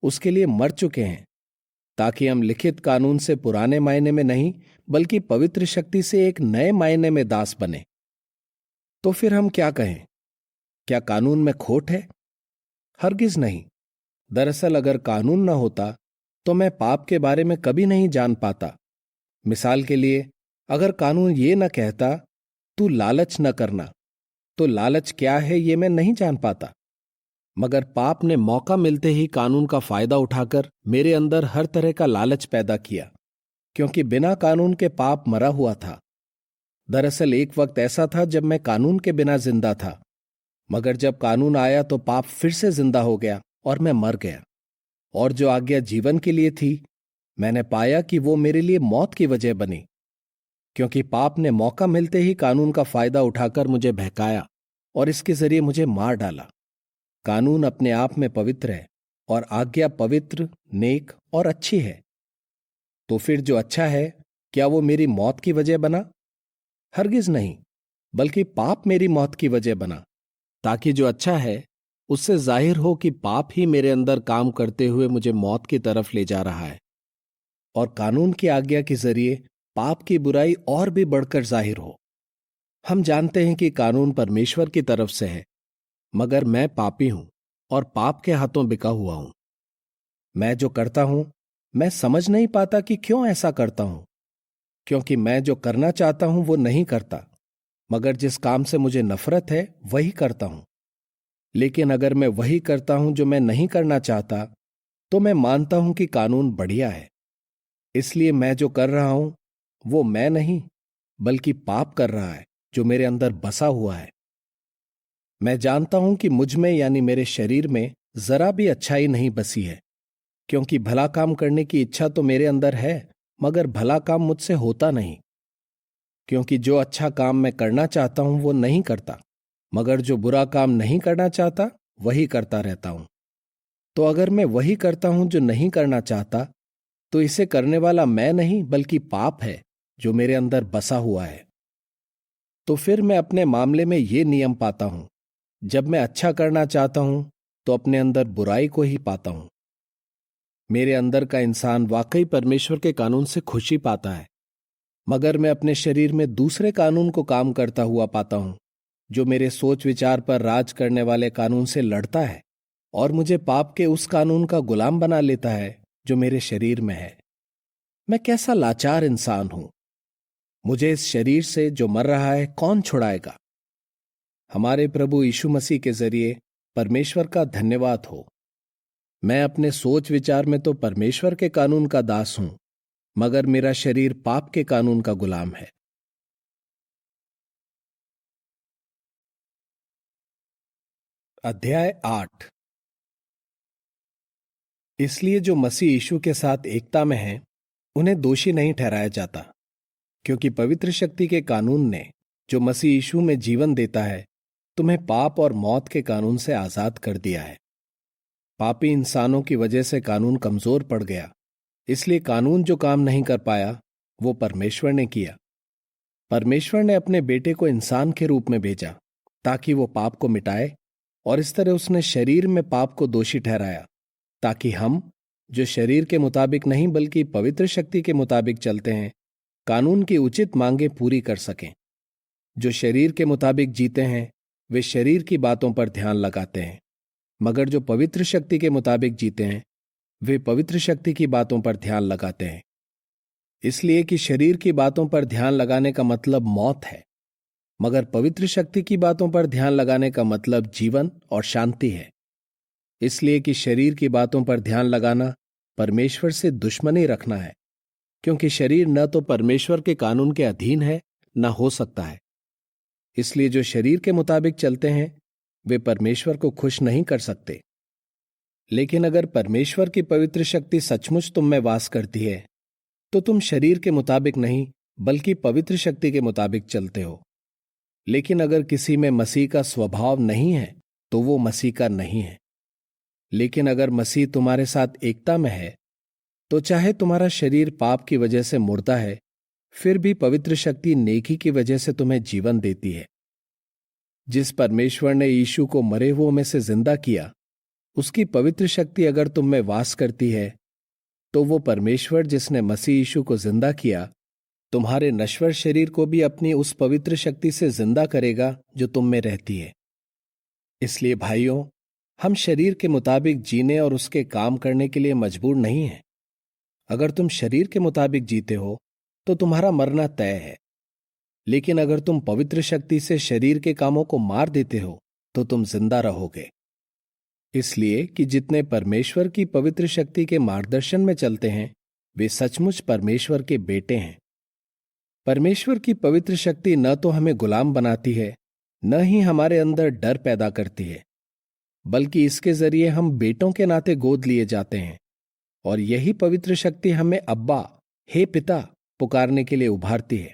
[SPEAKER 1] उसके लिए मर चुके हैं। ताकि हम लिखित कानून से पुराने मायने में नहीं बल्कि पवित्र शक्ति से एक नए मायने में दास बने। तो फिर हम क्या कहें? क्या कानून में खोट है? हरगिज नहीं। दरअसल अगर कानून न होता तो मैं पाप के बारे में कभी नहीं जान पाता। मिसाल के लिए, अगर कानून ये न कहता तू लालच न करना, तो लालच क्या है ये मैं नहीं जान पाता। मगर पाप ने मौका मिलते ही कानून का फायदा उठाकर मेरे अंदर हर तरह का लालच पैदा किया, क्योंकि बिना कानून के पाप मरा हुआ था। दरअसल एक वक्त ऐसा था जब मैं कानून के बिना जिंदा था, मगर जब कानून आया तो पाप फिर से जिंदा हो गया और मैं मर गया। और जो आज्ञा जीवन के लिए थी, मैंने पाया कि वो मेरे लिए मौत की वजह बनी, क्योंकि पाप ने मौका मिलते ही कानून का फायदा उठाकर मुझे बहकाया और इसके जरिए मुझे मार डाला। कानून अपने आप में पवित्र है और आज्ञा पवित्र, नेक और अच्छी है। तो फिर जो अच्छा है, क्या वो मेरी मौत की वजह बना? हरगिज नहीं, बल्कि पाप मेरी मौत की वजह बना, ताकि जो अच्छा है उससे जाहिर हो कि पाप ही मेरे अंदर काम करते हुए मुझे मौत की तरफ ले जा रहा है, और कानून की आज्ञा के जरिए पाप की बुराई और भी बढ़कर जाहिर हो। हम जानते हैं कि कानून परमेश्वर की तरफ से है, मगर मैं पापी हूं और पाप के हाथों बिका हुआ हूं। मैं जो करता हूं, मैं समझ नहीं पाता कि क्यों ऐसा करता हूं, क्योंकि मैं जो करना चाहता हूं वो नहीं करता, मगर जिस काम से मुझे नफरत है वही करता हूं। लेकिन अगर मैं वही करता हूं जो मैं नहीं करना चाहता, तो मैं मानता हूं कि कानून बढ़िया है। इसलिए मैं जो कर रहा हूं वो मैं नहीं बल्कि पाप कर रहा है जो मेरे अंदर बसा हुआ है। मैं जानता हूं कि मुझ में यानी मेरे शरीर में जरा भी अच्छाई नहीं बसी है, क्योंकि भला काम करने की इच्छा तो मेरे अंदर है, मगर भला काम मुझसे होता नहीं। क्योंकि जो अच्छा काम मैं करना चाहता हूं वो नहीं करता, मगर जो बुरा काम नहीं करना चाहता वही करता रहता हूं। तो अगर मैं वही करता हूं जो नहीं करना चाहता, तो इसे करने वाला मैं नहीं बल्कि पाप है जो मेरे अंदर बसा हुआ है। तो फिर मैं अपने मामले में ये नियम पाता हूं, जब मैं अच्छा करना चाहता हूं तो अपने अंदर बुराई को ही पाता हूं। मेरे अंदर का इंसान वाकई परमेश्वर के कानून से खुशी पाता है, मगर मैं अपने शरीर में दूसरे कानून को काम करता हुआ पाता हूं, जो मेरे सोच विचार पर राज करने वाले कानून से लड़ता है और मुझे पाप के उस कानून का गुलाम बना लेता है जो मेरे शरीर में है। मैं कैसा लाचार इंसान हूं। मुझे इस शरीर से जो मर रहा है कौन छुड़ाएगा? हमारे प्रभु यीशु मसीह के जरिए परमेश्वर का धन्यवाद हो। मैं अपने सोच विचार में तो परमेश्वर के कानून का दास हूं, मगर मेरा शरीर पाप के कानून का गुलाम है। अध्याय 8। इसलिए जो मसीह यीशु के साथ एकता में हैं, उन्हें दोषी नहीं ठहराया जाता, क्योंकि पवित्र शक्ति के कानून ने, जो मसीह यीशु में जीवन देता है, तुम्हें पाप और मौत के कानून से आजाद कर दिया है। पापी इंसानों की वजह से कानून कमजोर पड़ गया, इसलिए कानून जो काम नहीं कर पाया वो परमेश्वर ने किया। परमेश्वर ने अपने बेटे को इंसान के रूप में भेजा ताकि वो पाप को मिटाए, और इस तरह उसने शरीर में पाप को दोषी ठहराया, ताकि हम, जो शरीर के मुताबिक नहीं बल्कि पवित्र शक्ति के मुताबिक चलते हैं, कानून की उचित मांगें पूरी कर सकें। जो शरीर के मुताबिक जीते हैं वे शरीर की बातों पर ध्यान लगाते हैं, मगर जो पवित्र शक्ति के मुताबिक जीते हैं वे पवित्र शक्ति की बातों पर ध्यान लगाते हैं। इसलिए कि शरीर की बातों पर ध्यान लगाने का मतलब मौत है, मगर पवित्र शक्ति की बातों पर ध्यान लगाने का मतलब जीवन और शांति है। इसलिए कि शरीर की बातों पर ध्यान लगाना परमेश्वर से दुश्मनी रखना है, क्योंकि शरीर न तो परमेश्वर के कानून के अधीन है न हो सकता है। इसलिए जो शरीर के मुताबिक चलते हैं वे परमेश्वर को खुश नहीं कर सकते। लेकिन अगर परमेश्वर की पवित्र शक्ति सचमुच तुम में वास करती है, तो तुम शरीर के मुताबिक नहीं बल्कि पवित्र शक्ति के मुताबिक चलते हो। लेकिन अगर किसी में मसीह का स्वभाव नहीं है तो वो मसीह का नहीं है। लेकिन अगर मसीह तुम्हारे साथ एकता में है, तो चाहे तुम्हारा शरीर पाप की वजह से मुर्दा है, फिर भी पवित्र शक्ति नेकी की वजह से तुम्हें जीवन देती है। जिस परमेश्वर ने यीशु को मरे हुओं में से जिंदा किया, उसकी पवित्र शक्ति अगर तुम में वास करती है, तो वो परमेश्वर जिसने मसीह यीशु को जिंदा किया, तुम्हारे नश्वर शरीर को भी अपनी उस पवित्र शक्ति से जिंदा करेगा जो तुम में रहती है। इसलिए भाइयों, हम शरीर के मुताबिक जीने और उसके काम करने के लिए मजबूर नहीं हैं। अगर तुम शरीर के मुताबिक जीते हो तो तुम्हारा मरना तय है, लेकिन अगर तुम पवित्र शक्ति से शरीर के कामों को मार देते हो तो तुम जिंदा रहोगे। इसलिए कि जितने परमेश्वर की पवित्र शक्ति के मार्गदर्शन में चलते हैं वे सचमुच परमेश्वर के बेटे हैं। परमेश्वर की पवित्र शक्ति न तो हमें गुलाम बनाती है, न ही हमारे अंदर डर पैदा करती है, बल्कि इसके जरिए हम बेटों के नाते गोद लिए जाते हैं, और यही पवित्र शक्ति हमें अब्बा, हे पिता पुकारने के लिए उभारती है।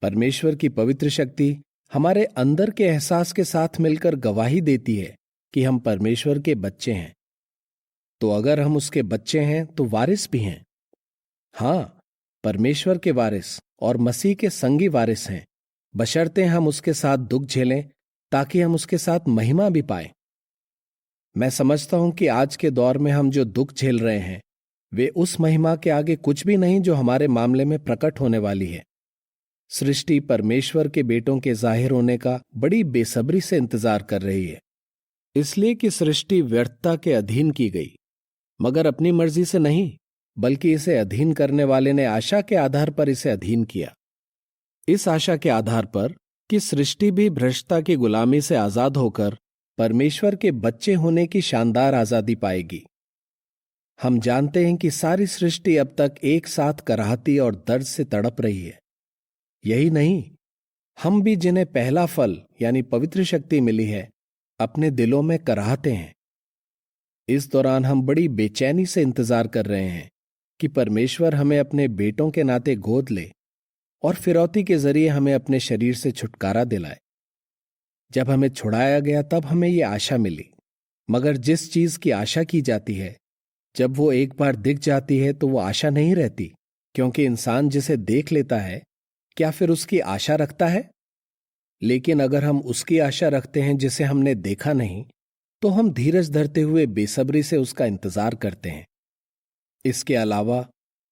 [SPEAKER 1] परमेश्वर की पवित्र शक्ति हमारे अंदर के एहसास के साथ मिलकर गवाही देती है कि हम परमेश्वर के बच्चे हैं। तो अगर हम उसके बच्चे हैं तो वारिस भी हैं। हां, परमेश्वर के वारिस और मसीह के संगी वारिस हैं, बशर्ते हम उसके साथ दुख झेलें ताकि हम उसके साथ महिमा भी पाएं। मैं समझता हूं कि आज के दौर में हम जो दुख झेल रहे हैं वे उस महिमा के आगे कुछ भी नहीं जो हमारे मामले में प्रकट होने वाली है। सृष्टि परमेश्वर के बेटों के जाहिर होने का बड़ी बेसब्री से इंतजार कर रही है, इसलिए कि सृष्टि व्यर्थता के अधीन की गई, मगर अपनी मर्जी से नहीं, बल्कि इसे अधीन करने वाले ने आशा के आधार पर इसे अधीन किया। इस आशा के आधार पर कि सृष्टि भी भ्रष्टता की गुलामी से आजाद होकर परमेश्वर के बच्चे होने की शानदार आजादी पाएगी। हम जानते हैं कि सारी सृष्टि अब तक एक साथ कराहती और दर्द से तड़प रही है। यही नहीं, हम भी जिन्हें पहला फल यानी पवित्र शक्ति मिली है अपने दिलों में कराहते हैं। इस दौरान हम बड़ी बेचैनी से इंतजार कर रहे हैं कि परमेश्वर हमें अपने बेटों के नाते गोद ले और फिरौती के जरिए हमें अपने शरीर से छुटकारा दिलाए। जब हमें छुड़ाया गया तब हमें ये आशा मिली, मगर जिस चीज की आशा की जाती है जब वो एक बार दिख जाती है तो वो आशा नहीं रहती, क्योंकि इंसान जिसे देख लेता है क्या फिर उसकी आशा रखता है? लेकिन अगर हम उसकी आशा रखते हैं जिसे हमने देखा नहीं, तो हम धीरज धरते हुए बेसब्री से उसका इंतजार करते हैं। इसके अलावा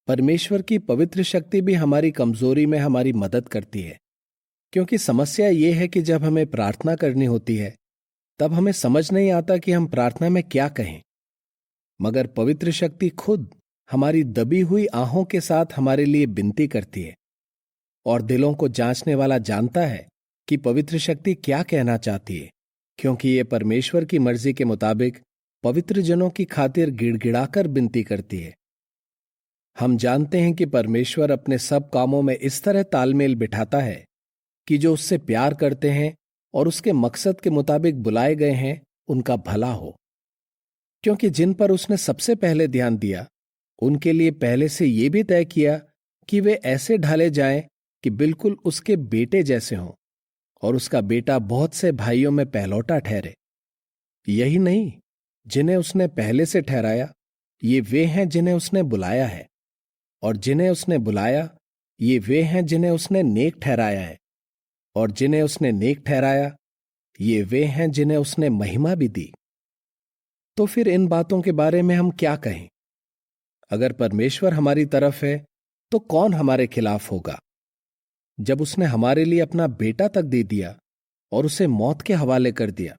[SPEAKER 1] परमेश्वर की पवित्र शक्ति भी हमारी कमजोरी में हमारी मदद करती है, क्योंकि समस्या यह है कि जब हमें प्रार्थना करनी होती है तब हमें समझ नहीं आता कि हम प्रार्थना में क्या कहें, मगर पवित्र शक्ति खुद हमारी दबी हुई आहों के साथ हमारे लिए विनती करती है, और दिलों को जांचने वाला जानता है कि पवित्र शक्ति क्या कहना चाहती है, क्योंकि यह परमेश्वर की मर्जी के मुताबिक पवित्र जनों की खातिर गिड़गिड़ाकर विनती करती है। हम जानते हैं कि परमेश्वर अपने सब कामों में इस तरह तालमेल बिठाता है कि जो उससे प्यार करते हैं और उसके मकसद के मुताबिक बुलाए गए हैं उनका भला हो, क्योंकि जिन पर उसने सबसे पहले ध्यान दिया उनके लिए पहले से यह भी तय किया कि वे ऐसे ढाले जाएं कि बिल्कुल उसके बेटे जैसे हों, और उसका बेटा बहुत से भाइयों में पहलौटा ठहरे। यही नहीं, जिन्हें उसने पहले से ठहराया ये वे हैं जिन्हें उसने बुलाया है, और जिन्हें उसने बुलाया ये वे हैं जिन्हें उसने नेक ठहराया है, और जिन्हें उसने नेक ठहराया ये वे हैं जिन्हें उसने महिमा भी दी। तो फिर इन बातों के बारे में हम क्या कहें? अगर परमेश्वर हमारी तरफ है तो कौन हमारे खिलाफ होगा? जब उसने हमारे लिए अपना बेटा तक दे दिया और उसे मौत के हवाले कर दिया,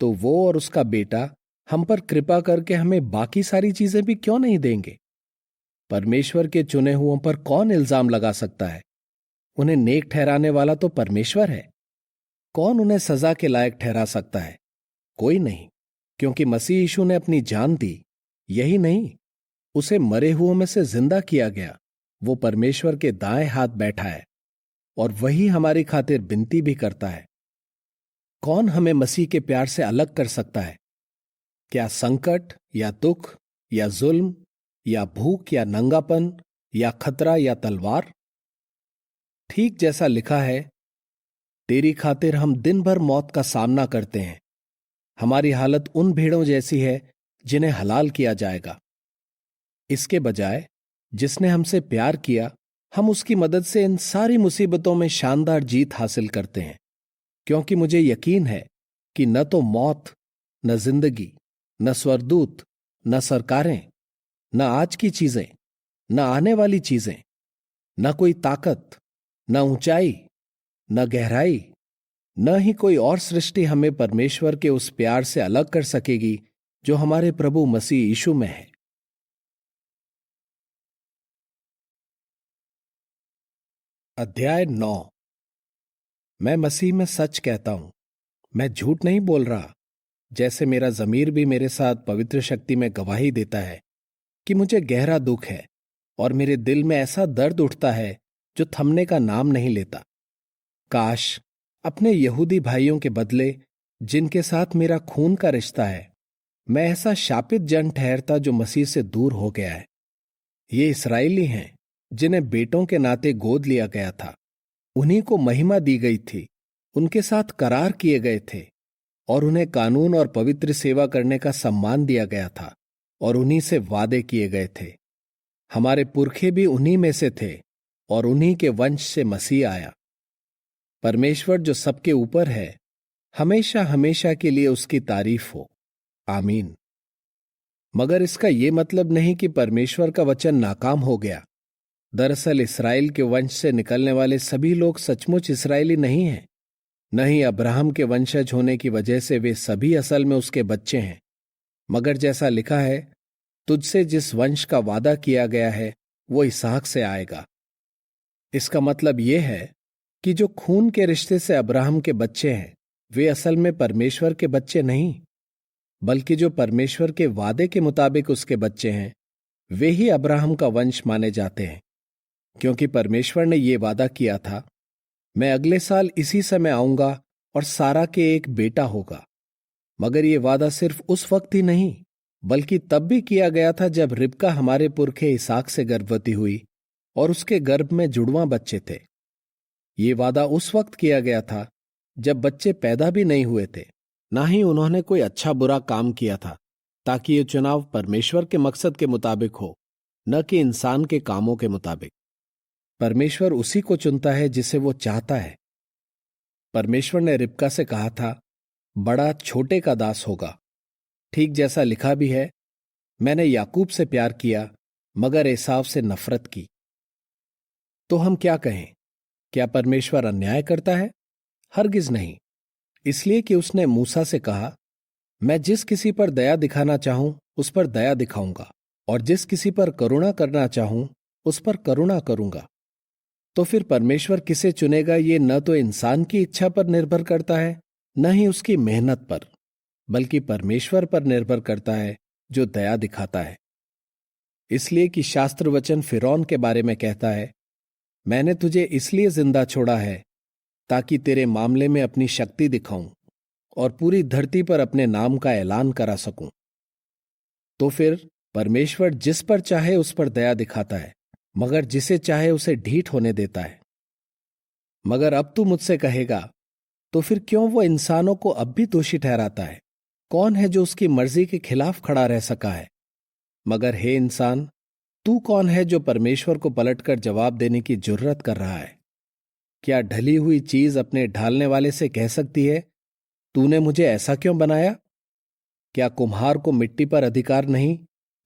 [SPEAKER 1] तो वो और उसका बेटा हम पर कृपा करके हमें बाकी सारी चीजें भी क्यों नहीं देंगे? परमेश्वर के चुने हुओं पर कौन इल्जाम लगा सकता है? उन्हें नेक ठहराने वाला तो परमेश्वर है। कौन उन्हें सजा के लायक ठहरा सकता है? कोई नहीं, क्योंकि मसीह यीशु ने अपनी जान दी। यही नहीं, उसे मरे हुओं में से जिंदा किया गया। वो परमेश्वर के दाएं हाथ बैठा है और वही हमारी खातिर विनती भी करता है। कौन हमें मसीह के प्यार से अलग कर सकता है? क्या संकट या दुख या जुल्म या भूख या नंगापन या खतरा या तलवार? ठीक जैसा लिखा है, तेरी खातिर हम दिन भर मौत का सामना करते हैं। हमारी हालत उन भेड़ों जैसी है जिन्हें हलाल किया जाएगा। इसके बजाय जिसने हमसे प्यार किया, हम उसकी मदद से इन सारी मुसीबतों में शानदार जीत हासिल करते हैं, क्योंकि मुझे यकीन है कि न तो मौत, न जिंदगी, न स्वर्गदूत, न सरकारें, न आज की चीजें, न आने वाली चीजें, न कोई ताकत, न ऊंचाई, न गहराई, न ही कोई और सृष्टि हमें परमेश्वर के उस प्यार से अलग कर सकेगी जो हमारे प्रभु मसीह यीशु में है। अध्याय 9। मैं मसीह में सच कहता हूं, मैं झूठ नहीं बोल रहा। जैसे मेरा ज़मीर भी मेरे साथ पवित्र शक्ति में गवाही देता है कि मुझे गहरा दुख है और मेरे दिल में ऐसा दर्द उठता है जो थमने का नाम नहीं लेता। काश अपने यहूदी भाइयों के बदले, जिनके साथ मेरा खून का रिश्ता है, मैं ऐसा शापित जन ठहरता जो मसीह से दूर हो गया है। ये इस्राएली हैं जिन्हें बेटों के नाते गोद लिया गया था, उन्हीं को महिमा दी गई थी, उनके साथ करार किए गए थे और उन्हें कानून और पवित्र सेवा करने का सम्मान दिया गया था और उन्हीं से वादे किए गए थे। हमारे पुरखे भी उन्हीं में से थे और उन्हीं के वंश से मसीह आया। परमेश्वर जो सबके ऊपर है, हमेशा हमेशा के लिए उसकी तारीफ हो। आमीन। मगर इसका यह मतलब नहीं कि परमेश्वर का वचन नाकाम हो गया। दरअसल इस्राएल के वंश से निकलने वाले सभी लोग सचमुच इस्राएली नहीं हैं। न ही अब्राहम के वंशज होने की वजह से वे सभी असल में उसके बच्चे हैं। मगर जैसा लिखा है, तुझसे जिस वंश का वादा किया गया है वो इसहाक से आएगा। इसका मतलब यह है कि जो खून के रिश्ते से अब्राहम के बच्चे हैं, वे असल में परमेश्वर के बच्चे नहीं, बल्कि जो परमेश्वर के वादे के मुताबिक उसके बच्चे हैं, वे ही अब्राहम का वंश माने जाते हैं। क्योंकि परमेश्वर ने यह वादा किया था, मैं अगले साल इसी समय आऊंगा और सारा के एक बेटा होगा। मगर यह वादा सिर्फ उस वक्त ही नहीं, बल्कि तब भी किया गया था जब रिबका हमारे पुरखे इसहाक से गर्भवती हुई और उसके गर्भ में जुड़वां बच्चे थे। ये वादा उस वक्त किया गया था जब बच्चे पैदा भी नहीं हुए थे, ना ही उन्होंने कोई अच्छा बुरा काम किया था, ताकि ये चुनाव परमेश्वर के मकसद के मुताबिक हो, न कि इंसान के कामों के मुताबिक। परमेश्वर उसी को चुनता है जिसे वो चाहता है। परमेश्वर ने रिबका से कहा था, बड़ा छोटे का दास होगा। ठीक जैसा लिखा भी है, मैंने याकूब से प्यार किया मगर एसाव से नफरत की। तो हम क्या कहें? क्या परमेश्वर अन्याय करता है? हरगिज नहीं। इसलिए कि उसने मूसा से कहा, मैं जिस किसी पर दया दिखाना चाहूं उस पर दया दिखाऊंगा और जिस किसी पर करुणा करना चाहूं उस पर करुणा करूंगा। तो फिर परमेश्वर किसे चुनेगा ये न तो इंसान की इच्छा पर निर्भर करता है, न ही उसकी मेहनत पर, बल्कि परमेश्वर पर निर्भर करता है जो दया दिखाता है। इसलिए कि शास्त्र वचन फिरौन के बारे में कहता है, मैंने तुझे इसलिए जिंदा छोड़ा है ताकि तेरे मामले में अपनी शक्ति दिखाऊं और पूरी धरती पर अपने नाम का ऐलान करा सकूं। तो फिर परमेश्वर जिस पर चाहे उस पर दया दिखाता है, मगर जिसे चाहे उसे ढीठ होने देता है। मगर अब तू मुझसे कहेगा, तो फिर क्यों वो इंसानों को अब भी दोषी ठहराता है? कौन है जो उसकी मर्जी के खिलाफ खड़ा रह सका है? मगर हे इंसान, तू कौन है जो परमेश्वर को पलटकर जवाब देने की जुर्रत कर रहा है? क्या ढली हुई चीज अपने ढालने वाले से कह सकती है, तूने मुझे ऐसा क्यों बनाया? क्या कुम्हार को मिट्टी पर अधिकार नहीं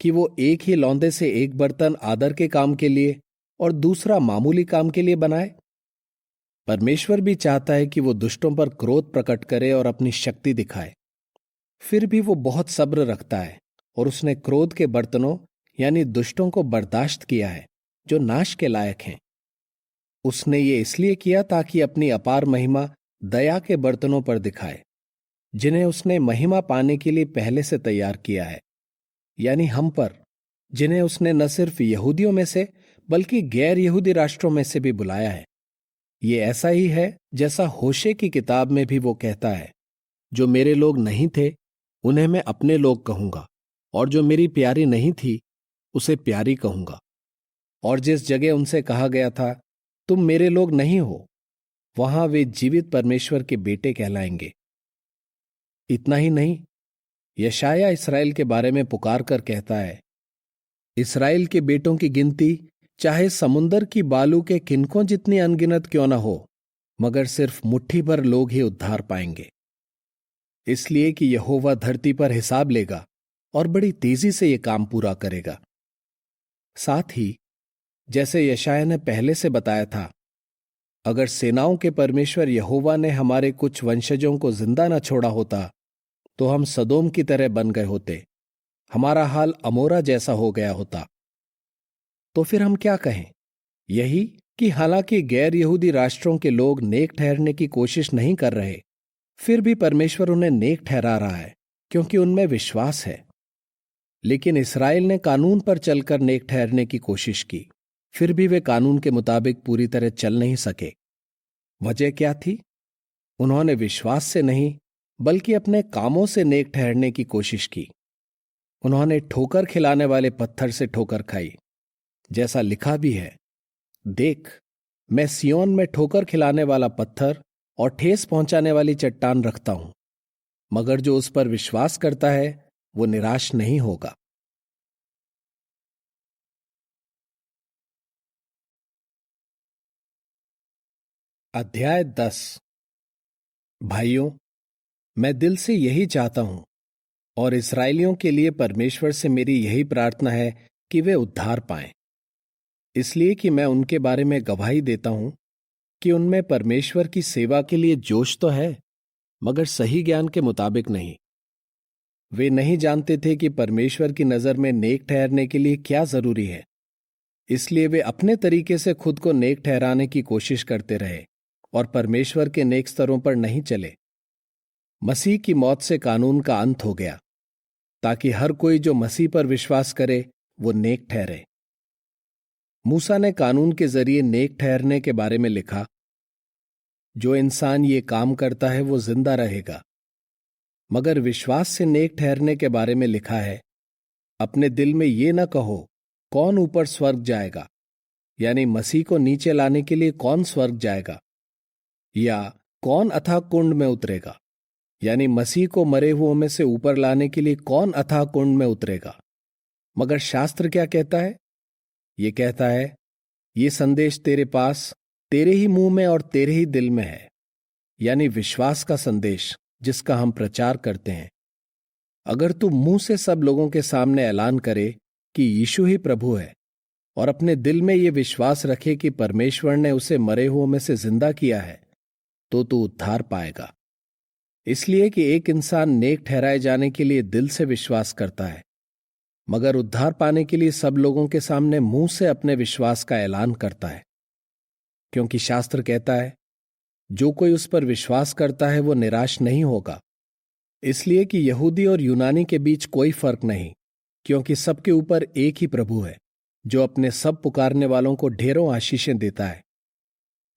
[SPEAKER 1] कि वो एक ही लौंदे से एक बर्तन आदर के काम के लिए और दूसरा मामूली काम के लिए बनाए? परमेश्वर भी चाहता है कि वो दुष्टों पर क्रोध प्रकट करे और अपनी शक्ति दिखाए। फिर भी वो बहुत सब्र रखता है और उसने क्रोध के बर्तनों यानी दुष्टों को बर्दाश्त किया है जो नाश के लायक हैं। उसने ये इसलिए किया ताकि अपनी अपार महिमा दया के बर्तनों पर दिखाए, जिन्हें उसने महिमा पाने के लिए पहले से तैयार किया है, यानी हम पर, जिन्हें उसने न सिर्फ यहूदियों में से बल्कि गैर यहूदी राष्ट्रों में से भी बुलाया है। ये ऐसा ही है जैसा होशे की किताब में भी वो कहता है, जो मेरे लोग नहीं थे उन्हें मैं अपने लोग कहूंगा और जो मेरी प्यारी नहीं थी उसे प्यारी कहूंगा। और जिस जगह उनसे कहा गया था तुम मेरे लोग नहीं हो, वहां वे जीवित परमेश्वर के बेटे कहलाएंगे। इतना ही नहीं, यशाया इसराइल के बारे में पुकार कर कहता है, इसराइल के बेटों की गिनती चाहे समुंदर की बालू के किनकों जितनी अनगिनत क्यों न हो, मगर सिर्फ मुट्ठी भर लोग ही उद्धार पाएंगे। इसलिए कि यहोवा धरती पर हिसाब लेगा और बड़ी तेजी से यह काम पूरा करेगा। साथ ही जैसे यशायाह ने पहले से बताया था, अगर सेनाओं के परमेश्वर यहोवा ने हमारे कुछ वंशजों को जिंदा न छोड़ा होता तो हम सदोम की तरह बन गए होते, हमारा हाल अमोरा जैसा हो गया होता। तो फिर हम क्या कहें? यही कि हालांकि गैर यहूदी राष्ट्रों के लोग नेक ठहरने की कोशिश नहीं कर रहे, फिर भी परमेश्वर उन्हें नेक ठहरा रहा है क्योंकि उनमें विश्वास है। लेकिन इस्राएल ने कानून पर चलकर नेक ठहरने की कोशिश की, फिर भी वे कानून के मुताबिक पूरी तरह चल नहीं सके। वजह क्या थी? उन्होंने विश्वास से नहीं बल्कि अपने कामों से नेक ठहरने की कोशिश की। उन्होंने ठोकर खिलाने वाले पत्थर से ठोकर खाई, जैसा लिखा भी है, देख, मैं सिय्योन में ठोकर खिलाने वाला पत्थर और ठेस पहुंचाने वाली चट्टान रखता हूं, मगर जो उस पर विश्वास करता है वो निराश नहीं होगा। अध्याय 10। भाइयों, मैं दिल से यही चाहता हूं और इस्राएलियों के लिए परमेश्वर से मेरी यही प्रार्थना है कि वे उद्धार पाएं, इसलिए कि मैं उनके बारे में गवाही देता हूं कि उनमें परमेश्वर की सेवा के लिए जोश तो है, मगर सही ज्ञान के मुताबिक नहीं। वे नहीं जानते थे कि परमेश्वर की नजर में नेक ठहरने के लिए क्या जरूरी है, इसलिए वे अपने तरीके से खुद को नेक ठहराने की कोशिश करते रहे और परमेश्वर के नेक स्तरों पर नहीं चले। मसीह की मौत से कानून का अंत हो गया, ताकि हर कोई जो मसीह पर विश्वास करे वो नेक ठहरे। मूसा ने कानून के जरिए नेक ठहरने के बारे में लिखा, जो इंसान ये काम करता है वो जिंदा रहेगा। मगर विश्वास से नेक ठहरने के बारे में लिखा है, अपने दिल में ये न कहो कौन ऊपर स्वर्ग जाएगा, यानी मसीह को नीचे लाने के लिए कौन स्वर्ग जाएगा, या कौन अथाह कुंड में उतरेगा, यानी मसीह को मरे हुओं में से ऊपर लाने के लिए कौन अथाह कुंड में उतरेगा। मगर शास्त्र क्या कहता है? ये कहता है, ये संदेश तेरे पास, तेरे ही मुंह में और तेरे ही दिल में है, यानी विश्वास का संदेश जिसका हम प्रचार करते हैं। अगर तू मुंह से सब लोगों के सामने ऐलान करे कि यीशु ही प्रभु है और अपने दिल में ये विश्वास रखे कि परमेश्वर ने उसे मरे हुओं में से जिंदा किया है, तो तू उद्धार पाएगा। इसलिए कि एक इंसान नेक ठहराए जाने के लिए दिल से विश्वास करता है, मगर उद्धार पाने के लिए सब लोगों के सामने मुंह से अपने विश्वास का ऐलान करता है। क्योंकि शास्त्र कहता है, जो कोई उस पर विश्वास करता है वो निराश नहीं होगा। इसलिए कि यहूदी और यूनानी के बीच कोई फर्क नहीं, क्योंकि सबके ऊपर एक ही प्रभु है, जो अपने सब पुकारने वालों को ढेरों आशीषें देता है।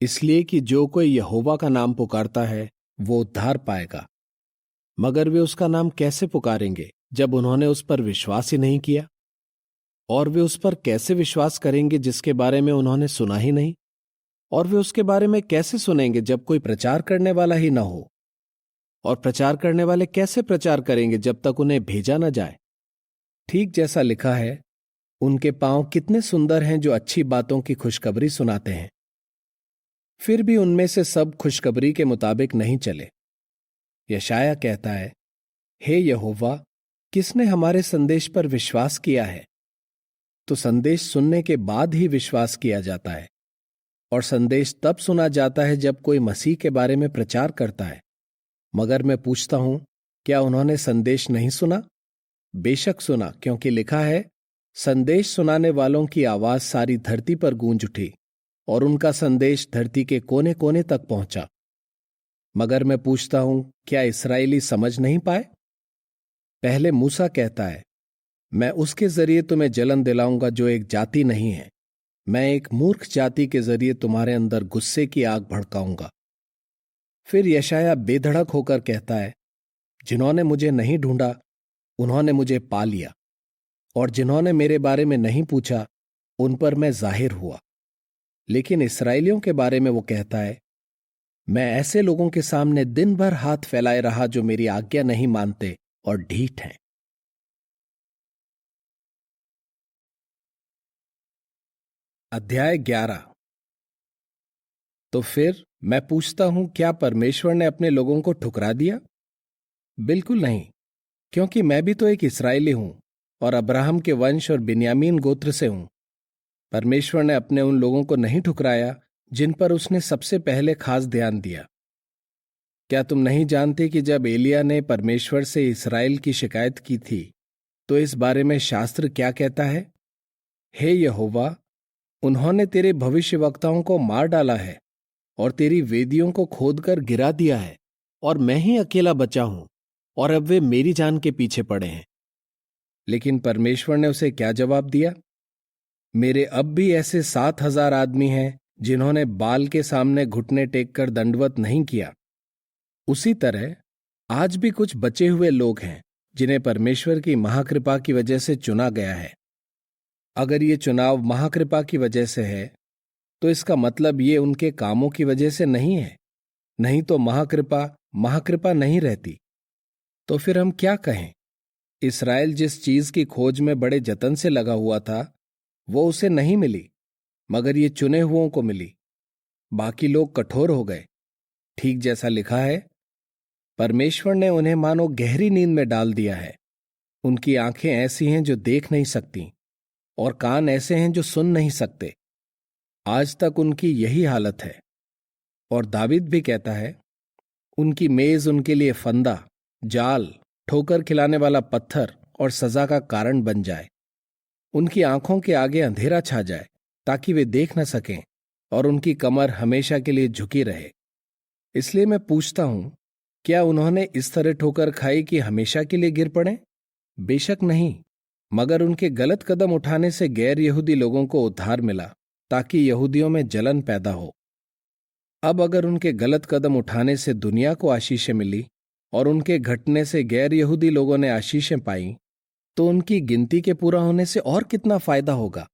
[SPEAKER 1] इसलिए कि जो कोई यहोवा का नाम पुकारता है वो उद्धार पाएगा। मगर वे उसका नाम कैसे पुकारेंगे जब उन्होंने उस पर विश्वास ही नहीं किया? और वे उस पर कैसे विश्वास करेंगे जिसके बारे में उन्होंने सुना ही नहीं? और वे उसके बारे में कैसे सुनेंगे जब कोई प्रचार करने वाला ही ना हो? और प्रचार करने वाले कैसे प्रचार करेंगे जब तक उन्हें भेजा न जाए? ठीक जैसा लिखा है, उनके पांव कितने सुंदर हैं जो अच्छी बातों की खुशखबरी सुनाते हैं। फिर भी उनमें से सब खुशखबरी के मुताबिक नहीं चले। यशायाह कहता है, हे यहोवा, किसने हमारे संदेश पर विश्वास किया है? तो संदेश सुनने के बाद ही विश्वास किया जाता है, और संदेश तब सुना जाता है जब कोई मसीह के बारे में प्रचार करता है। मगर मैं पूछता हूं, क्या उन्होंने संदेश नहीं सुना? बेशक सुना, क्योंकि लिखा है, संदेश सुनाने वालों की आवाज सारी धरती पर गूंज उठी और उनका संदेश धरती के कोने कोने तक पहुंचा। मगर मैं पूछता हूं, क्या इस्राएली समझ नहीं पाए? पहले मूसा कहता है, मैं उसके जरिए तुम्हें जलन दिलाऊंगा जो एक जाति नहीं है, मैं एक मूर्ख जाति के जरिए तुम्हारे अंदर गुस्से की आग भड़काऊंगा। फिर यशायाह बेधड़क होकर कहता है, जिन्होंने मुझे नहीं ढूंढा उन्होंने मुझे पा लिया, और जिन्होंने मेरे बारे में नहीं पूछा उन पर मैं जाहिर हुआ। लेकिन इस्राएलियों के बारे में वो कहता है, मैं ऐसे लोगों के सामने दिन भर हाथ फैलाए रहा जो मेरी आज्ञा नहीं मानते और ढीठ हैं। अध्याय 11। तो फिर मैं पूछता हूं, क्या परमेश्वर ने अपने लोगों को ठुकरा दिया? बिल्कुल नहीं, क्योंकि मैं भी तो एक इस्राएली हूं और अब्राहम के वंश और बिन्यामीन गोत्र से हूं, परमेश्वर ने अपने उन लोगों को नहीं ठुकराया जिन पर उसने सबसे पहले खास ध्यान दिया। क्या तुम नहीं जानते कि जब एलिया ने परमेश्वर से इस्राएल की शिकायत की थी तो इस बारे में शास्त्र क्या कहता है? हे यहोवा, उन्होंने तेरे भविष्यवक्ताओं को मार डाला है और तेरी वेदियों को खोदकर गिरा दिया है, और मैं ही अकेला बचा हूं, और अब वे मेरी जान के पीछे पड़े हैं। लेकिन परमेश्वर ने उसे क्या जवाब दिया? मेरे अब भी ऐसे 7,000 आदमी हैं जिन्होंने बाल के सामने घुटने टेक कर दंडवत नहीं किया। उसी तरह आज भी कुछ बचे हुए लोग हैं जिन्हें परमेश्वर की महाकृपा की वजह से चुना गया है। अगर ये चुनाव महाकृपा की वजह से है तो इसका मतलब ये उनके कामों की वजह से नहीं है, नहीं तो महाकृपा नहीं रहती। तो फिर हम क्या कहें? इस्राएल जिस चीज की खोज में बड़े जतन से लगा हुआ था वो उसे नहीं मिली, मगर ये चुने हुओं को मिली। बाकी लोग कठोर हो गए। ठीक जैसा लिखा है, परमेश्वर ने उन्हें मानो गहरी नींद में डाल दिया है। उनकी आंखें ऐसी हैं जो देख नहीं सकती, और कान ऐसे हैं जो सुन नहीं सकते। आज तक उनकी यही हालत है। और दावीद भी कहता है, उनकी मेज उनके लिए फंदा, जाल, ठोकर खिलाने वाला पत्थर और सजा का कारण बन जाए। उनकी आंखों के आगे अंधेरा छा जाए ताकि वे देख न सकें, और उनकी कमर हमेशा के लिए झुकी रहे। इसलिए मैं पूछता हूं, क्या उन्होंने इस तरह ठोकर खाई कि हमेशा के लिए गिर पड़े? बेशक नहीं, मगर उनके गलत कदम उठाने से गैर यहूदी लोगों को उद्धार मिला ताकि यहूदियों में जलन पैदा हो। अब अगर उनके गलत कदम उठाने से दुनिया को आशीषें मिली और उनके घटने से गैर यहूदी लोगों ने आशीषें पाई, तो उनकी गिनती के पूरा होने से और कितना फायदा होगा।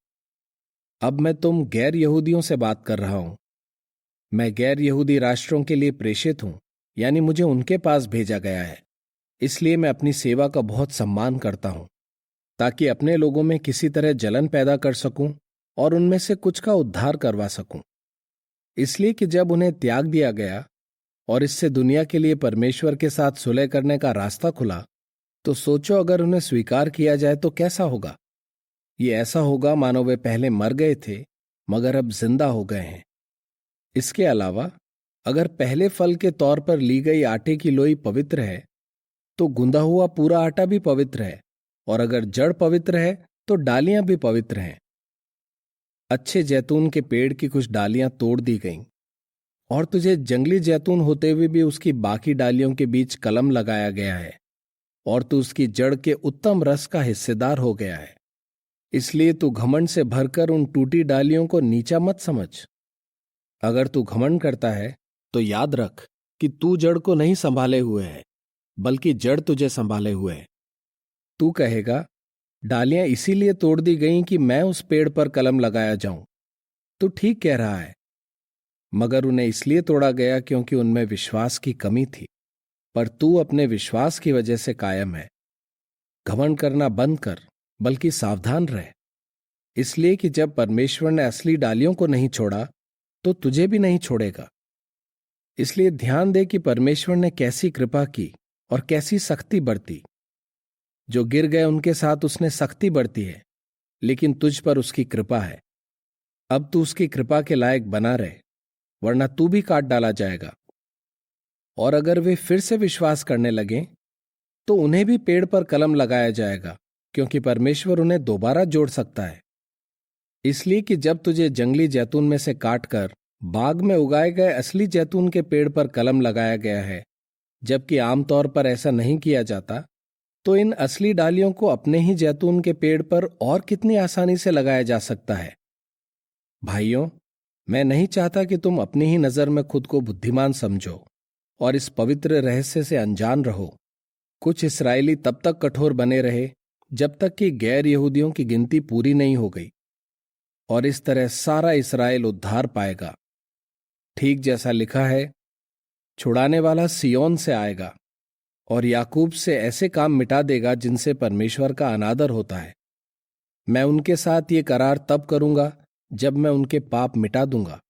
[SPEAKER 1] अब मैं तुम गैर यहूदियों से बात कर रहा हूं। मैं गैर यहूदी राष्ट्रों के लिए प्रेषित हूं, यानी मुझे उनके पास भेजा गया है। इसलिए मैं अपनी सेवा का बहुत सम्मान करता हूं, ताकि अपने लोगों में किसी तरह जलन पैदा कर सकूं और उनमें से कुछ का उद्धार करवा सकूं। इसलिए कि जब उन्हें त्याग दिया गया और इससे दुनिया के लिए परमेश्वर के साथ सुलह करने का रास्ता खुला, तो सोचो अगर उन्हें स्वीकार किया जाए तो कैसा होगा। ये ऐसा होगा मानो वे पहले मर गए थे मगर अब जिंदा हो गए हैं। इसके अलावा अगर पहले फल के तौर पर ली गई आटे की लोई पवित्र है तो गुंदा हुआ पूरा आटा भी पवित्र है, और अगर जड़ पवित्र है तो डालियां भी पवित्र हैं। अच्छे जैतून के पेड़ की कुछ डालियां तोड़ दी गईं, और तुझे जंगली जैतून होते हुए भी उसकी बाकी डालियों के बीच कलम लगाया गया है, और तू उसकी जड़ के उत्तम रस का हिस्सेदार हो गया है। इसलिए तू घमंड से भरकर उन टूटी डालियों को नीचा मत समझ। अगर तू घमंड करता है तो याद रख कि तू जड़ को नहीं संभाले हुए है, बल्कि जड़ तुझे संभाले हुए है। तू कहेगा, डालियां इसीलिए तोड़ दी गईं कि मैं उस पेड़ पर कलम लगाया जाऊं। तू ठीक कह रहा है, मगर उन्हें इसलिए तोड़ा गया क्योंकि उनमें विश्वास की कमी थी। पर तू अपने विश्वास की वजह से कायम है। घमंड करना बंद कर, बल्कि सावधान रह, इसलिए कि जब परमेश्वर ने असली डालियों को नहीं छोड़ा तो तुझे भी नहीं छोड़ेगा। इसलिए ध्यान दे कि परमेश्वर ने कैसी कृपा की और कैसी सख्ती बरती। जो गिर गए उनके साथ उसने सख्ती बरती है, लेकिन तुझ पर उसकी कृपा है। अब तू उसकी कृपा के लायक बना रहे, वरना तू भी काट डाला जाएगा। और अगर वे फिर से विश्वास करने लगें तो उन्हें भी पेड़ पर कलम लगाया जाएगा, क्योंकि परमेश्वर उन्हें दोबारा जोड़ सकता है। इसलिए कि जब तुझे जंगली जैतून में से काटकर बाग में उगाए गए असली जैतून के पेड़ पर कलम लगाया गया है, जबकि आमतौर पर ऐसा नहीं किया जाता, तो इन असली डालियों को अपने ही जैतून के पेड़ पर और कितनी आसानी से लगाया जा सकता है। भाइयों, मैं नहीं चाहता कि तुम अपनी ही नजर में खुद को बुद्धिमान समझो और इस पवित्र रहस्य से अनजान रहो। कुछ इस्राएली तब तक कठोर बने रहे जब तक कि गैर यहूदियों की गिनती पूरी नहीं हो गई, और इस तरह सारा इस्राएल उद्धार पाएगा। ठीक जैसा लिखा है, छुड़ाने वाला सियोन से आएगा और याकूब से ऐसे काम मिटा देगा जिनसे परमेश्वर का अनादर होता है। मैं उनके साथ ये करार तब करूंगा जब मैं उनके पाप मिटा दूंगा।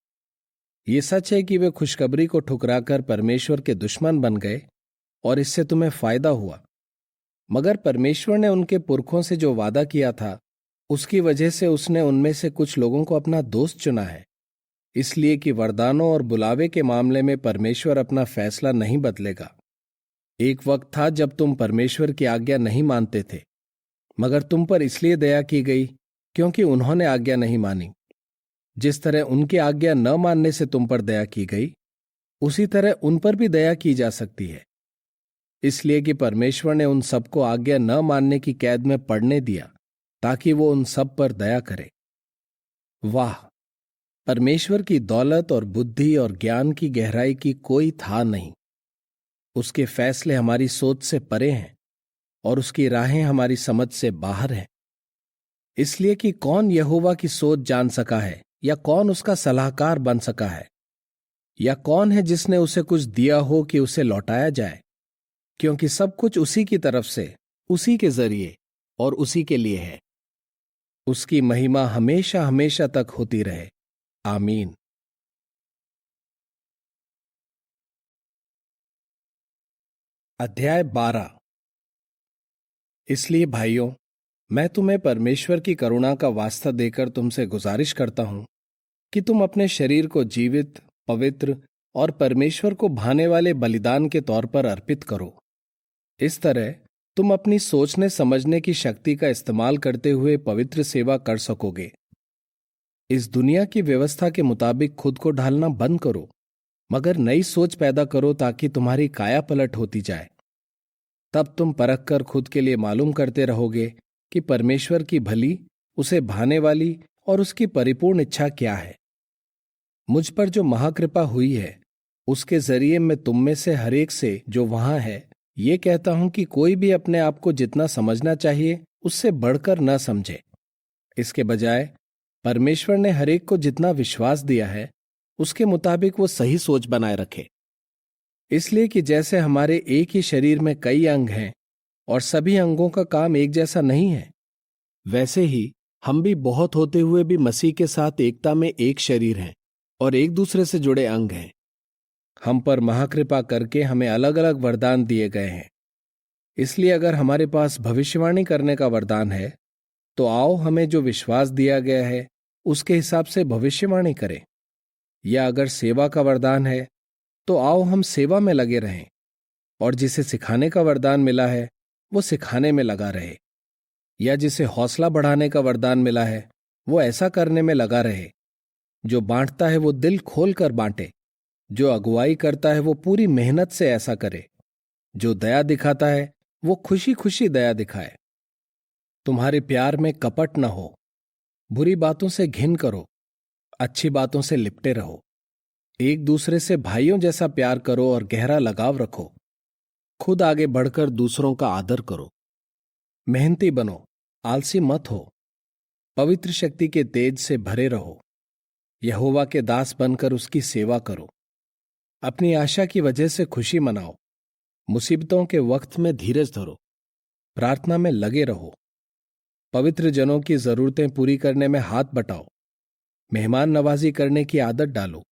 [SPEAKER 1] ये सच है कि वे खुशखबरी को ठुकराकर परमेश्वर के दुश्मन बन गए और इससे तुम्हें फायदा हुआ, मगर परमेश्वर ने उनके पुरखों से जो वादा किया था उसकी वजह से उसने उनमें से कुछ लोगों को अपना दोस्त चुना है, इसलिए कि वरदानों और बुलावे के मामले में परमेश्वर अपना फैसला नहीं बदलेगा। एक वक्त था जब तुम परमेश्वर की आज्ञा नहीं मानते थे, मगर तुम पर इसलिए दया की गई क्योंकि उन्होंने आज्ञा नहीं मानी। जिस तरह उनकी आज्ञा न मानने से तुम पर दया की गई, उसी तरह उन पर भी दया की जा सकती है, इसलिए कि परमेश्वर ने उन सबको आज्ञा न मानने की कैद में पड़ने दिया ताकि वो उन सब पर दया करे। वाह, परमेश्वर की दौलत और बुद्धि और ज्ञान की गहराई की कोई था नहीं। उसके फैसले हमारी सोच से परे हैं और उसकी राहें हमारी समझ से बाहर हैं। इसलिए कि कौन यहोवा की सोच जान सका है, या कौन उसका सलाहकार बन सका है, या कौन है जिसने उसे कुछ दिया हो कि उसे लौटाया जाए, क्योंकि सब कुछ उसी की तरफ से, उसी के जरिए और उसी के लिए है। उसकी महिमा हमेशा हमेशा तक होती रहे। आमीन। अध्याय 12। इसलिए भाइयों, मैं तुम्हें परमेश्वर की करुणा का वास्ता देकर तुमसे गुजारिश करता हूं कि तुम अपने शरीर को जीवित, पवित्र और परमेश्वर को भाने वाले बलिदान के तौर पर अर्पित करो। इस तरह तुम अपनी सोचने समझने की शक्ति का इस्तेमाल करते हुए पवित्र सेवा कर सकोगे। इस दुनिया की व्यवस्था के मुताबिक खुद को ढालना बंद करो, मगर नई सोच पैदा करो ताकि तुम्हारी काया पलट होती जाए। तब तुम परख कर खुद के लिए मालूम करते रहोगे कि परमेश्वर की भली, उसे भाने वाली और उसकी परिपूर्ण इच्छा क्या है। मुझ पर जो महाकृपा हुई है, उसके जरिए मैं तुम में से हरेक से जो वहां है ये कहता हूं कि कोई भी अपने आप को जितना समझना चाहिए उससे बढ़कर न समझे। इसके बजाय परमेश्वर ने हरेक को जितना विश्वास दिया है उसके मुताबिक वो सही सोच बनाए रखे। इसलिए कि जैसे हमारे एक ही शरीर में कई अंग हैं और सभी अंगों का काम एक जैसा नहीं है, वैसे ही हम भी बहुत होते हुए भी मसीह के साथ एकता में एक शरीर हैं और एक दूसरे से जुड़े अंग हैं। हम पर महाकृपा करके हमें अलग अलग वरदान दिए गए हैं। इसलिए अगर हमारे पास भविष्यवाणी करने का वरदान है, तो आओ हमें जो विश्वास दिया गया है उसके हिसाब से भविष्यवाणी करें। या अगर सेवा का वरदान है, तो आओ हम सेवा में लगे रहें। और जिसे सिखाने का वरदान मिला है वो सिखाने में लगा रहे। या जिसे हौसला बढ़ाने का वरदान मिला है वो ऐसा करने में लगा रहे। जो बांटता है वो दिल खोल कर बांटे। जो अगुवाई करता है वो पूरी मेहनत से ऐसा करे। जो दया दिखाता है वो खुशी खुशी दया दिखाए। तुम्हारे प्यार में कपट न हो। बुरी बातों से घिन करो, अच्छी बातों से लिपटे रहो। एक दूसरे से भाइयों जैसा प्यार करो और गहरा लगाव रखो। खुद आगे बढ़कर दूसरों का आदर करो। मेहनती बनो, आलसी मत हो। पवित्र शक्ति के तेज से भरे रहो। यहोवा के दास बनकर उसकी सेवा करो। अपनी आशा की वजह से खुशी मनाओ। मुसीबतों के वक्त में धीरज धरो। प्रार्थना में लगे रहो। पवित्र जनों की जरूरतें पूरी करने में हाथ बटाओ। मेहमान नवाजी करने की आदत डालो।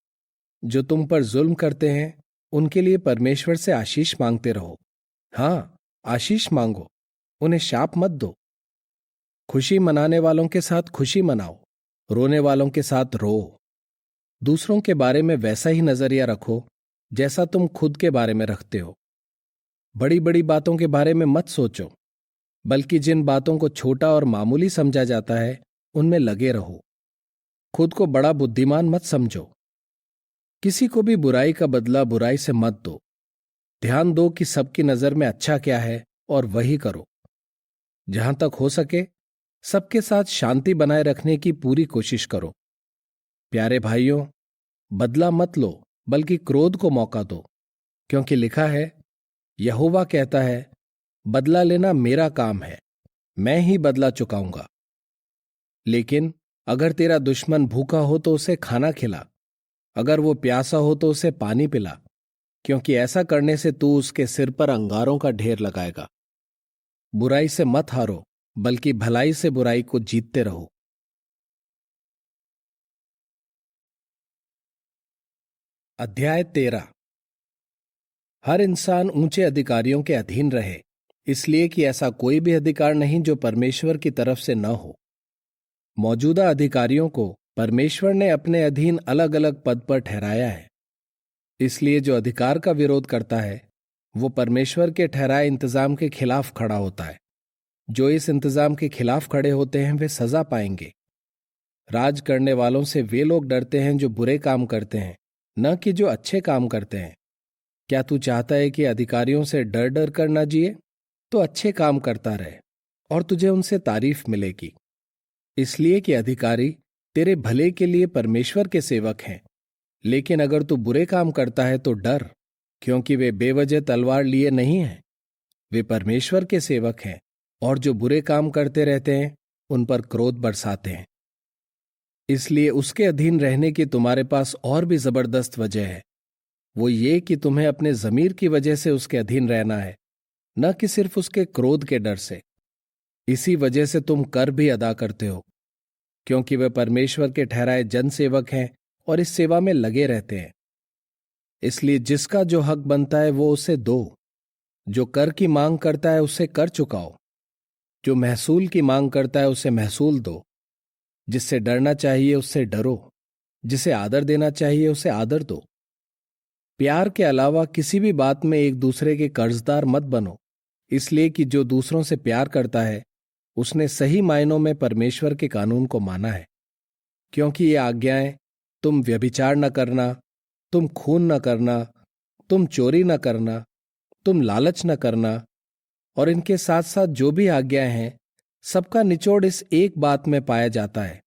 [SPEAKER 1] जो तुम पर जुल्म करते हैं उनके लिए परमेश्वर से आशीष मांगते रहो। हां, आशीष मांगो, उन्हें शाप मत दो। खुशी मनाने वालों के साथ खुशी मनाओ, रोने वालों के साथ रो। दूसरों के बारे में वैसा ही नजरिया रखो जैसा तुम खुद के बारे में रखते हो। बड़ी बड़ी बातों के बारे में मत सोचो, बल्कि जिन बातों को छोटा और मामूली समझा जाता है उनमें लगे रहो। खुद को बड़ा बुद्धिमान मत समझो। किसी को भी बुराई का बदला बुराई से मत दो। ध्यान दो कि सबकी नजर में अच्छा क्या है और वही करो। जहां तक हो सके सबके साथ शांति बनाए रखने की पूरी कोशिश करो। प्यारे भाइयों, बदला मत लो बल्कि क्रोध को मौका दो, क्योंकि लिखा है, यहोवा कहता है, बदला लेना मेरा काम है, मैं ही बदला चुकाऊंगा। लेकिन अगर तेरा दुश्मन भूखा हो तो उसे खाना खिला, अगर वो प्यासा हो तो उसे पानी पिला, क्योंकि ऐसा करने से तू उसके सिर पर अंगारों का ढेर लगाएगा। बुराई से मत हारो, बल्कि भलाई से बुराई को जीतते रहो। अध्याय 13। हर इंसान ऊंचे अधिकारियों के अधीन रहे, इसलिए कि ऐसा कोई भी अधिकार नहीं जो परमेश्वर की तरफ से न हो। मौजूदा अधिकारियों को परमेश्वर ने अपने अधीन अलग अलग पद पर ठहराया है। इसलिए जो अधिकार का विरोध करता है वो परमेश्वर के ठहराए इंतजाम के खिलाफ खड़ा होता है। जो इस इंतजाम के खिलाफ खड़े होते हैं वे सजा पाएंगे। राज करने वालों से वे लोग डरते हैं जो बुरे काम करते हैं, न कि जो अच्छे काम करते हैं। क्या तू चाहता है कि अधिकारियों से डर डर कर न जिए? तो अच्छे काम करता रहे और तुझे उनसे तारीफ मिलेगी, इसलिए कि अधिकारी तेरे भले के लिए परमेश्वर के सेवक हैं। लेकिन अगर तू बुरे काम करता है तो डर, क्योंकि वे बेवजह तलवार लिए नहीं हैं। वे परमेश्वर के सेवक हैं और जो बुरे काम करते रहते हैं उन पर क्रोध बरसाते हैं। इसलिए उसके अधीन रहने की तुम्हारे पास और भी जबरदस्त वजह है। वो ये कि तुम्हें अपने जमीर की वजह से उसके अधीन रहना है, न कि सिर्फ उसके क्रोध के डर से। इसी वजह से तुम कर भी अदा करते हो, क्योंकि वे परमेश्वर के ठहराए जनसेवक हैं और इस सेवा में लगे रहते हैं। इसलिए जिसका जो हक बनता है वो उसे दो। जो कर की मांग करता है उससे कर चुकाओ। जो महसूल की मांग करता है उसे महसूल दो। जिससे डरना चाहिए उससे डरो, जिसे आदर देना चाहिए उसे आदर दो। प्यार के अलावा किसी भी बात में एक दूसरे के कर्जदार मत बनो, इसलिए कि जो दूसरों से प्यार करता है उसने सही मायनों में परमेश्वर के कानून को माना है। क्योंकि ये आज्ञाएं, तुम व्यभिचार न करना, तुम खून न करना, तुम चोरी न करना, तुम लालच न करना, और इनके साथ साथ जो भी आज्ञाएं हैं, सबका निचोड़ इस एक बात में पाया जाता है,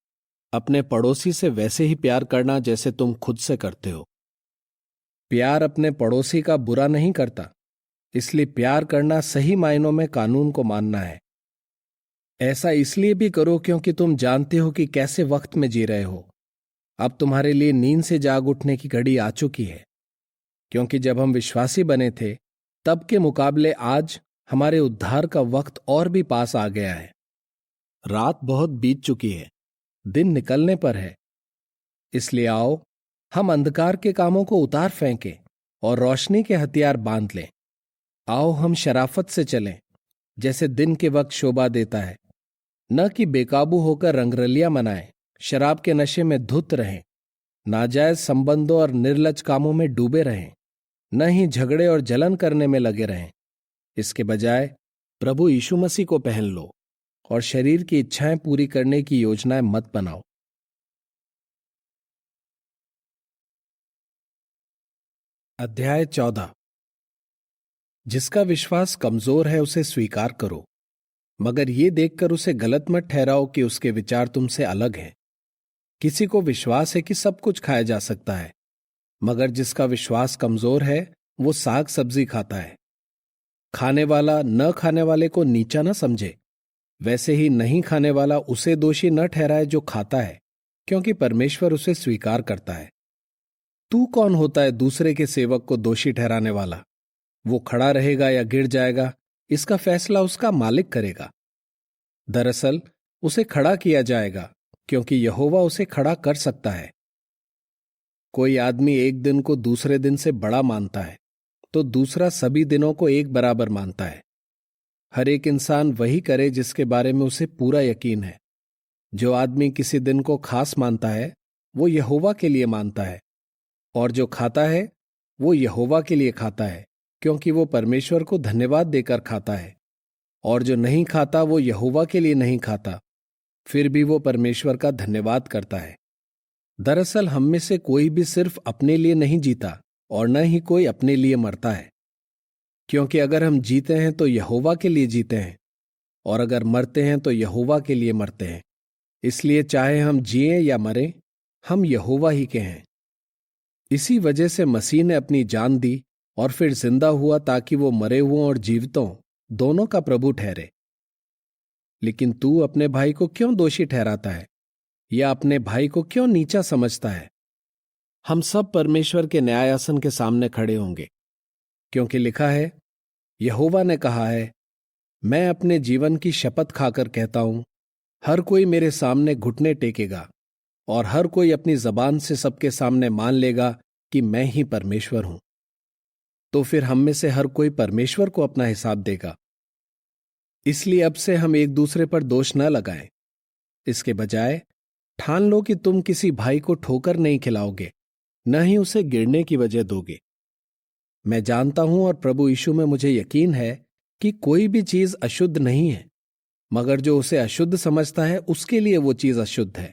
[SPEAKER 1] अपने पड़ोसी से वैसे ही प्यार करना जैसे तुम खुद से करते हो। प्यार अपने पड़ोसी का बुरा नहीं करता, इसलिए प्यार करना सही मायनों में कानून को मानना है। ऐसा इसलिए भी करो क्योंकि तुम जानते हो कि कैसे वक्त में जी रहे हो। अब तुम्हारे लिए नींद से जाग उठने की घड़ी आ चुकी है, क्योंकि जब हम विश्वासी बने थे तब के मुकाबले आज हमारे उद्धार का वक्त और भी पास आ गया है। रात बहुत बीत चुकी है, दिन निकलने पर है। इसलिए आओ हम अंधकार के कामों को उतार फेंकें और रोशनी के हथियार बांध लें। आओ हम शराफत से चलें, जैसे दिन के वक्त शोभा देता है, न कि बेकाबू होकर रंगरलियां मनाएं, शराब के नशे में धुत रहें, नाजायज संबंधों और निर्लज कामों में डूबे रहें, न ही झगड़े और जलन करने में लगे रहें। इसके बजाय प्रभु यीशु मसीह को पहन लो और शरीर की इच्छाएं पूरी करने की योजनाएं मत बनाओ। अध्याय 14। जिसका विश्वास कमजोर है उसे स्वीकार करो, मगर ये देखकर उसे गलत मत ठहराओ कि उसके विचार तुमसे अलग हैं। किसी को विश्वास है कि सब कुछ खाया जा सकता है, मगर जिसका विश्वास कमजोर है वो साग सब्जी खाता है। खाने वाला न खाने वाले को नीचा न समझे, वैसे ही नहीं खाने वाला उसे दोषी न ठहराए जो खाता है, क्योंकि परमेश्वर उसे स्वीकार करता है। तू कौन होता है दूसरे के सेवक को दोषी ठहराने वाला? वो खड़ा रहेगा या गिर जाएगा, इसका फैसला उसका मालिक करेगा। दरअसल उसे खड़ा किया जाएगा, क्योंकि यहोवा उसे खड़ा कर सकता है। कोई आदमी एक दिन को दूसरे दिन से बड़ा मानता है, तो दूसरा सभी दिनों को एक बराबर मानता है। हर एक इंसान वही करे जिसके बारे में उसे पूरा यकीन है। जो आदमी किसी दिन को खास मानता है वो यहोवा के लिए मानता है, और जो खाता है वो यहोवा के लिए खाता है, क्योंकि वो परमेश्वर को धन्यवाद देकर खाता है। और जो नहीं खाता वो यहोवा के लिए नहीं खाता, फिर भी वो परमेश्वर का धन्यवाद करता है। दरअसल हम में से कोई भी सिर्फ अपने लिए नहीं जीता और न ही कोई अपने लिए मरता है, क्योंकि अगर हम जीते हैं तो यहोवा के लिए जीते हैं, और अगर मरते हैं तो यहोवा के लिए मरते हैं। इसलिए चाहे हम जिएं या मरें, हम यहोवा ही के हैं। इसी वजह से मसीह ने अपनी जान दी और फिर जिंदा हुआ, ताकि वो मरे हुओं और जीवितों दोनों का प्रभु ठहरे। लेकिन तू अपने भाई को क्यों दोषी ठहराता है या अपने भाई को क्यों नीचा समझता है? हम सब परमेश्वर के न्यायासन के सामने खड़े होंगे, क्योंकि लिखा है, यहोवा ने कहा है, मैं अपने जीवन की शपथ खाकर कहता हूं, हर कोई मेरे सामने घुटने टेकेगा और हर कोई अपनी जबान से सबके सामने मान लेगा कि मैं ही परमेश्वर हूं। तो फिर हम में से हर कोई परमेश्वर को अपना हिसाब देगा। इसलिए अब से हम एक दूसरे पर दोष न लगाएं। इसके बजाय ठान लो कि तुम किसी भाई को ठोकर नहीं खिलाओगे, न ही उसे गिरने की वजह दोगे। मैं जानता हूं और प्रभु यीशु में मुझे यकीन है कि कोई भी चीज अशुद्ध नहीं है, मगर जो उसे अशुद्ध समझता है उसके लिए वो चीज अशुद्ध है।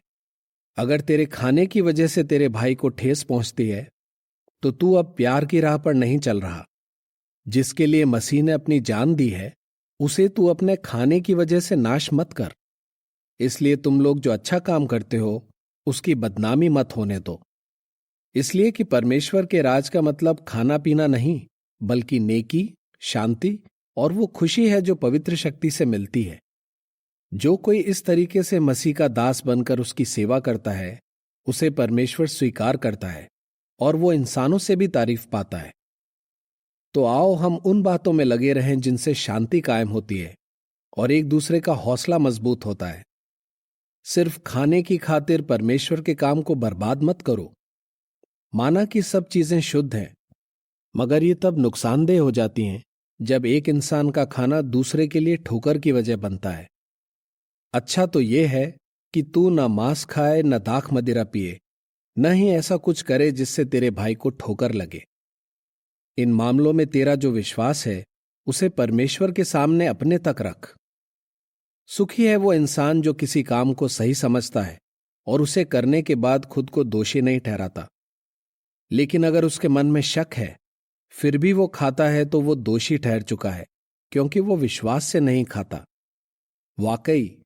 [SPEAKER 1] अगर तेरे खाने की वजह से तेरे भाई को ठेस पहुंचती है तो तू अब प्यार की राह पर नहीं चल रहा। जिसके लिए मसीह ने अपनी जान दी है उसे तू अपने खाने की वजह से नाश मत कर। इसलिए तुम लोग जो अच्छा काम करते हो उसकी बदनामी मत होने दो। इसलिए कि परमेश्वर के राज का मतलब खाना पीना नहीं, बल्कि नेकी, शांति और वो खुशी है जो पवित्र शक्ति से मिलती है। जो कोई इस तरीके से मसीह का दास बनकर उसकी सेवा करता है उसे परमेश्वर स्वीकार करता है और वो इंसानों से भी तारीफ पाता है। तो आओ हम उन बातों में लगे रहें जिनसे शांति कायम होती है और एक दूसरे का हौसला मजबूत होता है। सिर्फ खाने की खातिर परमेश्वर के काम को बर्बाद मत करो। माना कि सब चीजें शुद्ध हैं, मगर ये तब नुकसानदेह हो जाती हैं जब एक इंसान का खाना दूसरे के लिए ठोकर की वजह बनता है। अच्छा तो यह है कि तू न मांस खाए न दाख मदिरा पिए, न ही ऐसा कुछ करे जिससे तेरे भाई को ठोकर लगे। इन मामलों में तेरा जो विश्वास है उसे परमेश्वर के सामने अपने तक रख। सुखी है वो इंसान जो किसी काम को सही समझता है और उसे करने के बाद खुद को दोषी नहीं ठहराता। लेकिन अगर उसके मन में शक है फिर भी वो खाता है तो वो दोषी ठहर चुका है, क्योंकि वो विश्वास से नहीं खाता। वाकई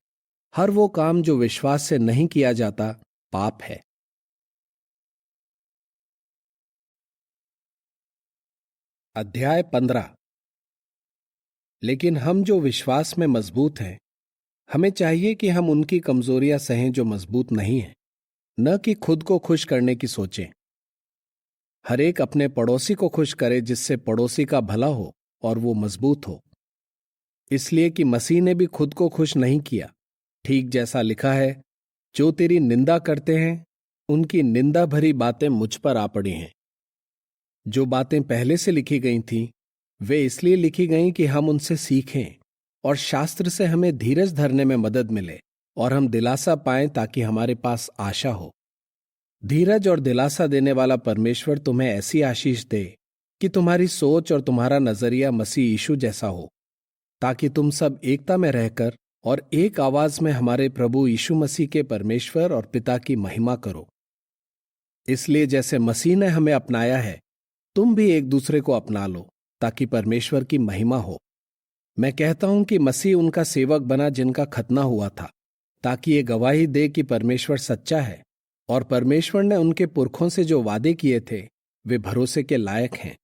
[SPEAKER 1] हर वो काम जो विश्वास से नहीं किया जाता पाप है। अध्याय 15। लेकिन हम जो विश्वास में मजबूत हैं, हमें चाहिए कि हम उनकी कमजोरियां सहें जो मजबूत नहीं हैं, न कि खुद को खुश करने की सोचें। हर एक अपने पड़ोसी को खुश करे जिससे पड़ोसी का भला हो और वो मजबूत हो। इसलिए कि मसीह ने भी खुद को खुश नहीं किया, ठीक जैसा लिखा है, जो तेरी निंदा करते हैं उनकी निंदा भरी बातें मुझ पर आ पड़ी हैं। जो बातें पहले से लिखी गई थीं वे इसलिए लिखी गईं कि हम उनसे सीखें और शास्त्र से हमें धीरज धरने में मदद मिले और हम दिलासा पाएं ताकि हमारे पास आशा हो। धीरज और दिलासा देने वाला परमेश्वर तुम्हें ऐसी आशीष दे कि तुम्हारी सोच और तुम्हारा नजरिया मसीह यीशु जैसा हो, ताकि तुम सब एकता में रहकर और एक आवाज में हमारे प्रभु यीशु मसीह के परमेश्वर और पिता की महिमा करो। इसलिए जैसे मसीह ने हमें अपनाया है तुम भी एक दूसरे को अपना लो, ताकि परमेश्वर की महिमा हो। मैं कहता हूं कि मसीह उनका सेवक बना जिनका खतना हुआ था, ताकि ये गवाही दे कि परमेश्वर सच्चा है और परमेश्वर ने उनके पुरखों से जो वादे किए थे वे भरोसे के लायक हैं।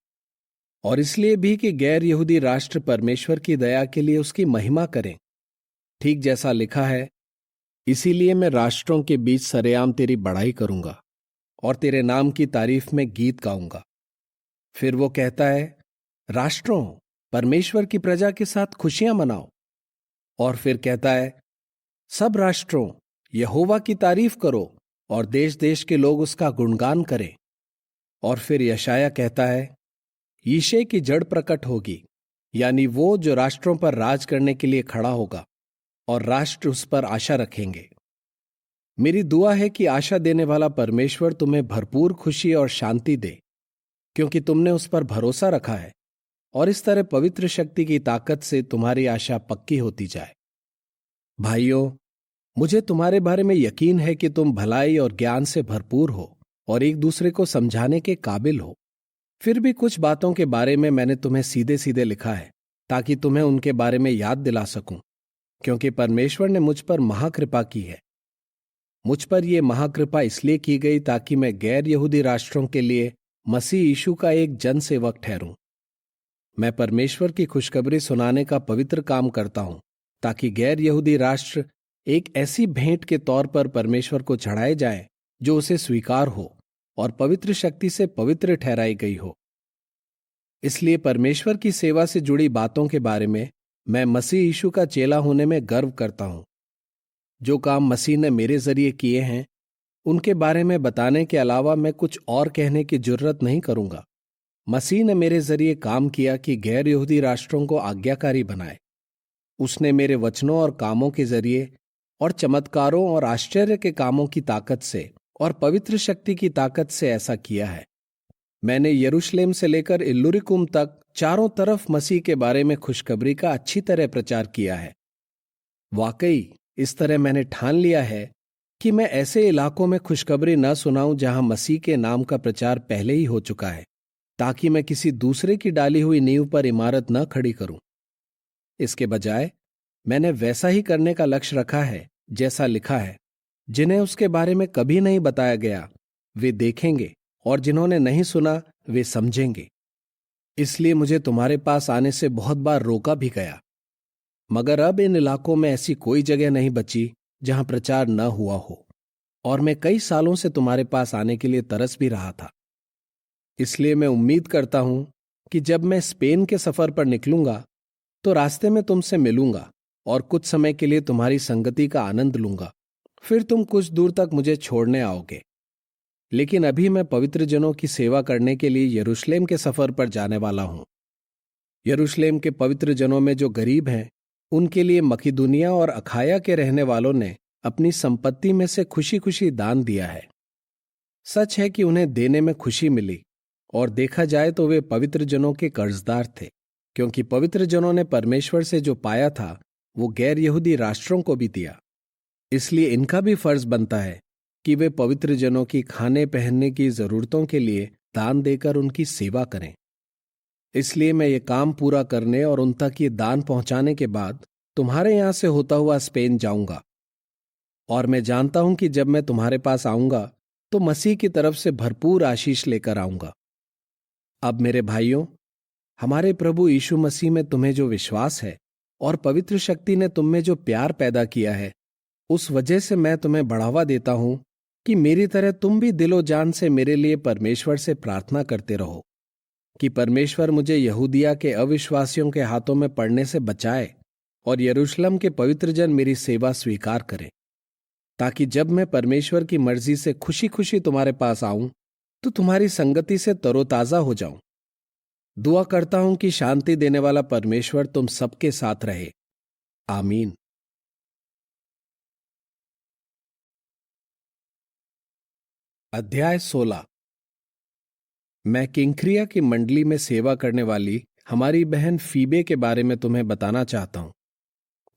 [SPEAKER 1] और इसलिए भी कि गैर यहूदी राष्ट्र परमेश्वर की दया के लिए उसकी महिमा करें, ठीक जैसा लिखा है, इसीलिए मैं राष्ट्रों के बीच सरेआम तेरी बड़ाई करूंगा और तेरे नाम की तारीफ में गीत गाऊंगा। फिर वो कहता है, राष्ट्रों, परमेश्वर की प्रजा के साथ खुशियां मनाओ। और फिर कहता है, सब राष्ट्रों, यहोवा की तारीफ करो और देश देश के लोग उसका गुणगान करें। और फिर यशाया कहता है, यीशे की जड़ प्रकट होगी, यानी वो जो राष्ट्रों पर राज करने के लिए खड़ा होगा और राष्ट्र उस पर आशा रखेंगे। मेरी दुआ है कि आशा देने वाला परमेश्वर तुम्हें भरपूर खुशी और शांति दे, क्योंकि तुमने उस पर भरोसा रखा है और इस तरह पवित्र शक्ति की ताकत से तुम्हारी आशा पक्की होती जाए। भाइयों, मुझे तुम्हारे बारे में यकीन है कि तुम भलाई और ज्ञान से भरपूर हो और एक दूसरे को समझाने के काबिल हो। फिर भी कुछ बातों के बारे में मैंने तुम्हें सीधे सीधे लिखा है, ताकि तुम्हें उनके बारे में याद दिला सकूं, क्योंकि परमेश्वर ने मुझ पर महाकृपा की है। मुझ पर यह महाकृपा इसलिए की गई ताकि मैं गैर यहूदी राष्ट्रों के लिए मसीह यीशु का एक जनसेवक ठहरूं। मैं परमेश्वर की खुशखबरी सुनाने का पवित्र काम करता हूं, ताकि गैर यहूदी राष्ट्र एक ऐसी भेंट के तौर पर परमेश्वर को चढ़ाए जाएं जो उसे स्वीकार हो और पवित्र शक्ति से पवित्र ठहराई गई हो। इसलिए परमेश्वर की सेवा से जुड़ी बातों के बारे में मैं मसीह यीशु का चेला होने में गर्व करता हूं। जो काम मसीह ने मेरे जरिए किए हैं उनके बारे में बताने के अलावा मैं कुछ और कहने की जुर्रत नहीं करूंगा। मसीह ने मेरे जरिए काम किया कि गैर यहूदी राष्ट्रों को आज्ञाकारी बनाए। उसने मेरे वचनों और कामों के जरिए और चमत्कारों और आश्चर्य के कामों की ताकत से और पवित्र शक्ति की ताकत से ऐसा किया है। मैंने यरूशलेम से लेकर इल्लुरिकुम तक चारों तरफ मसीह के बारे में खुशखबरी का अच्छी तरह प्रचार किया है। वाकई इस तरह मैंने ठान लिया है कि मैं ऐसे इलाकों में खुशखबरी न सुनाऊं जहां मसीह के नाम का प्रचार पहले ही हो चुका है, ताकि मैं किसी दूसरे की डाली हुई नींव पर इमारत न खड़ी करूं। इसके बजाय मैंने वैसा ही करने का लक्ष्य रखा है जैसा लिखा है। जिन्हें उसके बारे में कभी नहीं बताया गया वे देखेंगे, और जिन्होंने नहीं सुना वे समझेंगे। इसलिए मुझे तुम्हारे पास आने से बहुत बार रोका भी गया, मगर अब इन इलाकों में ऐसी कोई जगह नहीं बची जहां प्रचार न हुआ हो, और मैं कई सालों से तुम्हारे पास आने के लिए तरस भी रहा था। इसलिए मैं उम्मीद करता हूं कि जब मैं स्पेन के सफर पर निकलूंगा तो रास्ते में तुमसे मिलूंगा और कुछ समय के लिए तुम्हारी संगति का आनंद लूंगा। फिर तुम कुछ दूर तक मुझे छोड़ने आओगे। लेकिन अभी मैं पवित्र जनों की सेवा करने के लिए यरूशलेम के सफर पर जाने वाला हूं। यरूशलेम के पवित्र जनों में जो गरीब हैं, उनके लिए मकिदुनिया और अखाया के रहने वालों ने अपनी संपत्ति में से खुशी खुशी दान दिया है। सच है कि उन्हें देने में खुशी मिली, और देखा जाए तो वे पवित्र जनों के कर्जदार थे, क्योंकि पवित्र जनों ने परमेश्वर से जो पाया था वो गैर यहूदी राष्ट्रों को भी दिया। इसलिए इनका भी फर्ज बनता है कि वे पवित्र जनों की खाने पहनने की जरूरतों के लिए दान देकर उनकी सेवा करें। इसलिए मैं ये काम पूरा करने और उन तक ये दान पहुंचाने के बाद तुम्हारे यहां से होता हुआ स्पेन जाऊंगा। और मैं जानता हूं कि जब मैं तुम्हारे पास आऊंगा तो मसीह की तरफ से भरपूर आशीष लेकर आऊंगा। अब मेरे भाइयों, हमारे प्रभु यीशु मसीह में तुम्हें जो विश्वास है और पवित्र शक्ति ने तुम में जो प्यार पैदा किया है, उस वजह से मैं तुम्हें बढ़ावा देता हूं कि मेरी तरह तुम भी दिलो जान से मेरे लिए परमेश्वर से प्रार्थना करते रहो कि परमेश्वर मुझे यहूदिया के अविश्वासियों के हाथों में पड़ने से बचाए और यरूशलेम के पवित्र जन मेरी सेवा स्वीकार करें, ताकि जब मैं परमेश्वर की मर्जी से खुशी खुशी तुम्हारे पास आऊं तो तुम्हारी संगति से तरोताजा हो जाऊं। दुआ करता हूं कि शांति देने वाला परमेश्वर तुम सबके साथ रहे। आमीन। अध्याय 16। मैं किंक्रिया की मंडली में सेवा करने वाली हमारी बहन फीबे के बारे में तुम्हें बताना चाहता हूं,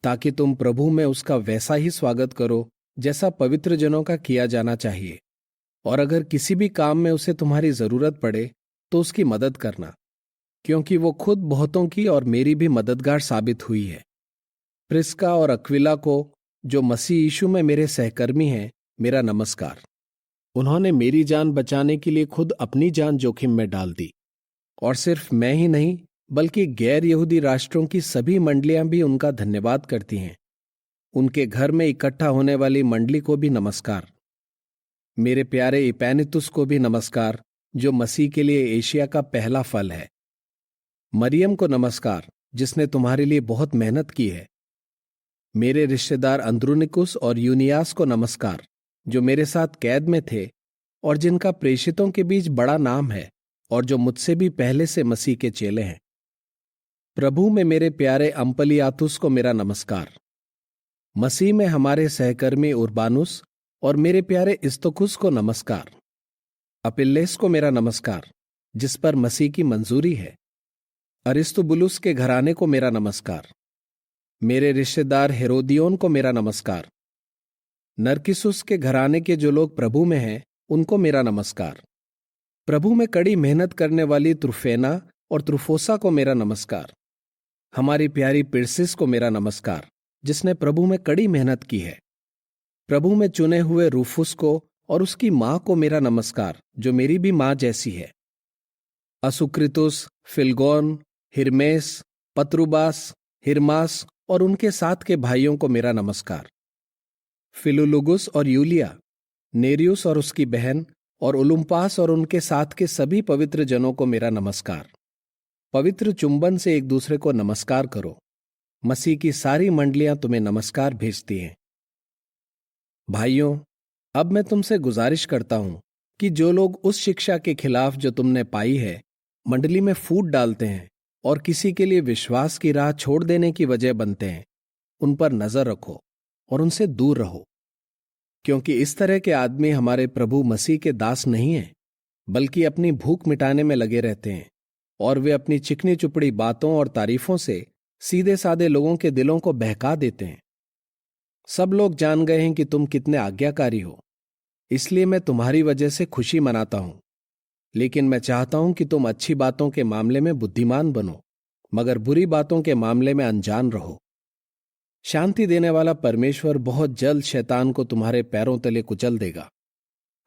[SPEAKER 1] ताकि तुम प्रभु में उसका वैसा ही स्वागत करो जैसा पवित्र जनों का किया जाना चाहिए। और अगर किसी भी काम में उसे तुम्हारी जरूरत पड़े तो उसकी मदद करना, क्योंकि वो खुद बहुतों की और मेरी भी मददगार साबित हुई है। प्रिस्का और अक्विला को, जो मसीह यीशु में मेरे सहकर्मी हैं, मेरा नमस्कार। उन्होंने मेरी जान बचाने के लिए खुद अपनी जान जोखिम में डाल दी, और सिर्फ मैं ही नहीं बल्कि गैर यहूदी राष्ट्रों की सभी मंडलियां भी उनका धन्यवाद करती हैं। उनके घर में इकट्ठा होने वाली मंडली को भी नमस्कार। मेरे प्यारे इपैनितुस को भी नमस्कार, जो मसीह के लिए एशिया का पहला फल है। मरियम को नमस्कार, जिसने तुम्हारे लिए बहुत मेहनत की है। मेरे रिश्तेदार अंद्रुनिकुस और यूनियास को नमस्कार, जो मेरे साथ कैद में थे और जिनका प्रेषितों के बीच बड़ा नाम है और जो मुझसे भी पहले से मसीह के चेले हैं। प्रभु में मेरे प्यारे अम्पलियातुस को मेरा नमस्कार। मसीह में हमारे सहकर्मी उर्बानुस और मेरे प्यारे इस्तुकुस को नमस्कार। अपिल्लेस को मेरा नमस्कार, जिस पर मसीह की मंजूरी है। अरिस्तुबुलुस के घराने को मेरा नमस्कार। मेरे रिश्तेदार हेरोदियोन को मेरा नमस्कार। नरकिसुस के घराने के जो लोग प्रभु में हैं, उनको मेरा नमस्कार। प्रभु में कड़ी मेहनत करने वाली त्रुफेना और त्रुफोसा को मेरा नमस्कार। हमारी प्यारी पिरसिस को मेरा नमस्कार, जिसने प्रभु में कड़ी मेहनत की है। प्रभु में चुने हुए रूफुस को और उसकी मां को मेरा नमस्कार, जो मेरी भी मां जैसी है। असुक्रितुस, फिलगोन, हिरमेस, पत्रुबास, हिरमास और उनके साथ के भाइयों को मेरा नमस्कार। फिलुलुगुस और यूलिया, नेरियुस और उसकी बहन, और उलुम्पास और उनके साथ के सभी पवित्र जनों को मेरा नमस्कार। पवित्र चुंबन से एक दूसरे को नमस्कार करो। मसीह की सारी मंडलियां तुम्हें नमस्कार भेजती हैं। भाइयों, अब मैं तुमसे गुजारिश करता हूं कि जो लोग उस शिक्षा के खिलाफ जो तुमने पाई है मंडली में फूट डालते हैं और किसी के लिए विश्वास की राह छोड़ देने की वजह बनते हैं, उन पर नजर रखो। और उनसे दूर रहो, क्योंकि इस तरह के आदमी हमारे प्रभु मसीह के दास नहीं हैं, बल्कि अपनी भूख मिटाने में लगे रहते हैं, और वे अपनी चिकनी चुपड़ी बातों और तारीफों से सीधे साधे लोगों के दिलों को बहका देते हैं। सब लोग जान गए हैं कि तुम कितने आज्ञाकारी हो, इसलिए मैं तुम्हारी वजह से खुशी मनाता हूं। लेकिन मैं चाहता हूं कि तुम अच्छी बातों के मामले में बुद्धिमान बनो, मगर बुरी बातों के मामले में अनजान रहो। शांति देने वाला परमेश्वर बहुत जल्द शैतान को तुम्हारे पैरों तले कुचल देगा।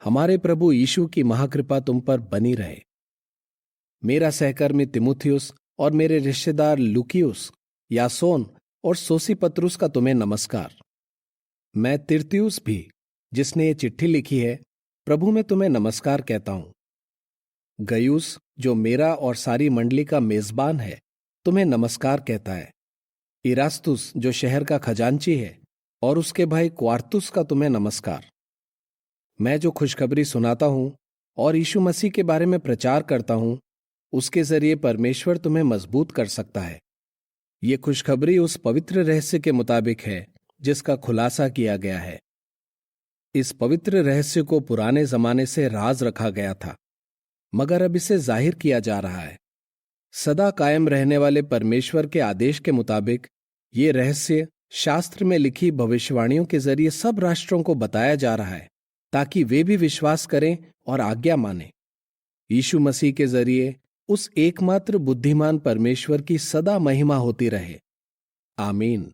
[SPEAKER 1] हमारे प्रभु यीशु की महाकृपा तुम पर बनी रहे। मेरा सहकर्मी तिमुथियुस और मेरे रिश्तेदार लुकियुस, यासोन और सोसिपत्रुस का तुम्हें नमस्कार। मैं तिर्तियुस भी, जिसने ये चिट्ठी लिखी है, प्रभु में तुम्हें नमस्कार कहता हूं। गयुस, जो मेरा और सारी मंडली का मेजबान है, तुम्हें नमस्कार कहता है। इरास्तुस, जो शहर का खजांची है, और उसके भाई क्वार्तुस का तुम्हें नमस्कार। मैं जो खुशखबरी सुनाता हूं और यीशु मसीह के बारे में प्रचार करता हूं, उसके जरिए परमेश्वर तुम्हें मजबूत कर सकता है। ये खुशखबरी उस पवित्र रहस्य के मुताबिक है जिसका खुलासा किया गया है। इस पवित्र रहस्य को पुराने जमाने से राज रखा गया था, मगर अब इसे जाहिर किया जा रहा है। सदा कायम रहने वाले परमेश्वर के आदेश के मुताबिक ये रहस्य शास्त्र में लिखी भविष्यवाणियों के जरिए सब राष्ट्रों को बताया जा रहा है, ताकि वे भी विश्वास करें और आज्ञा मानें। यीशु मसीह के जरिए उस एकमात्र बुद्धिमान परमेश्वर की सदा महिमा होती रहे। आमीन।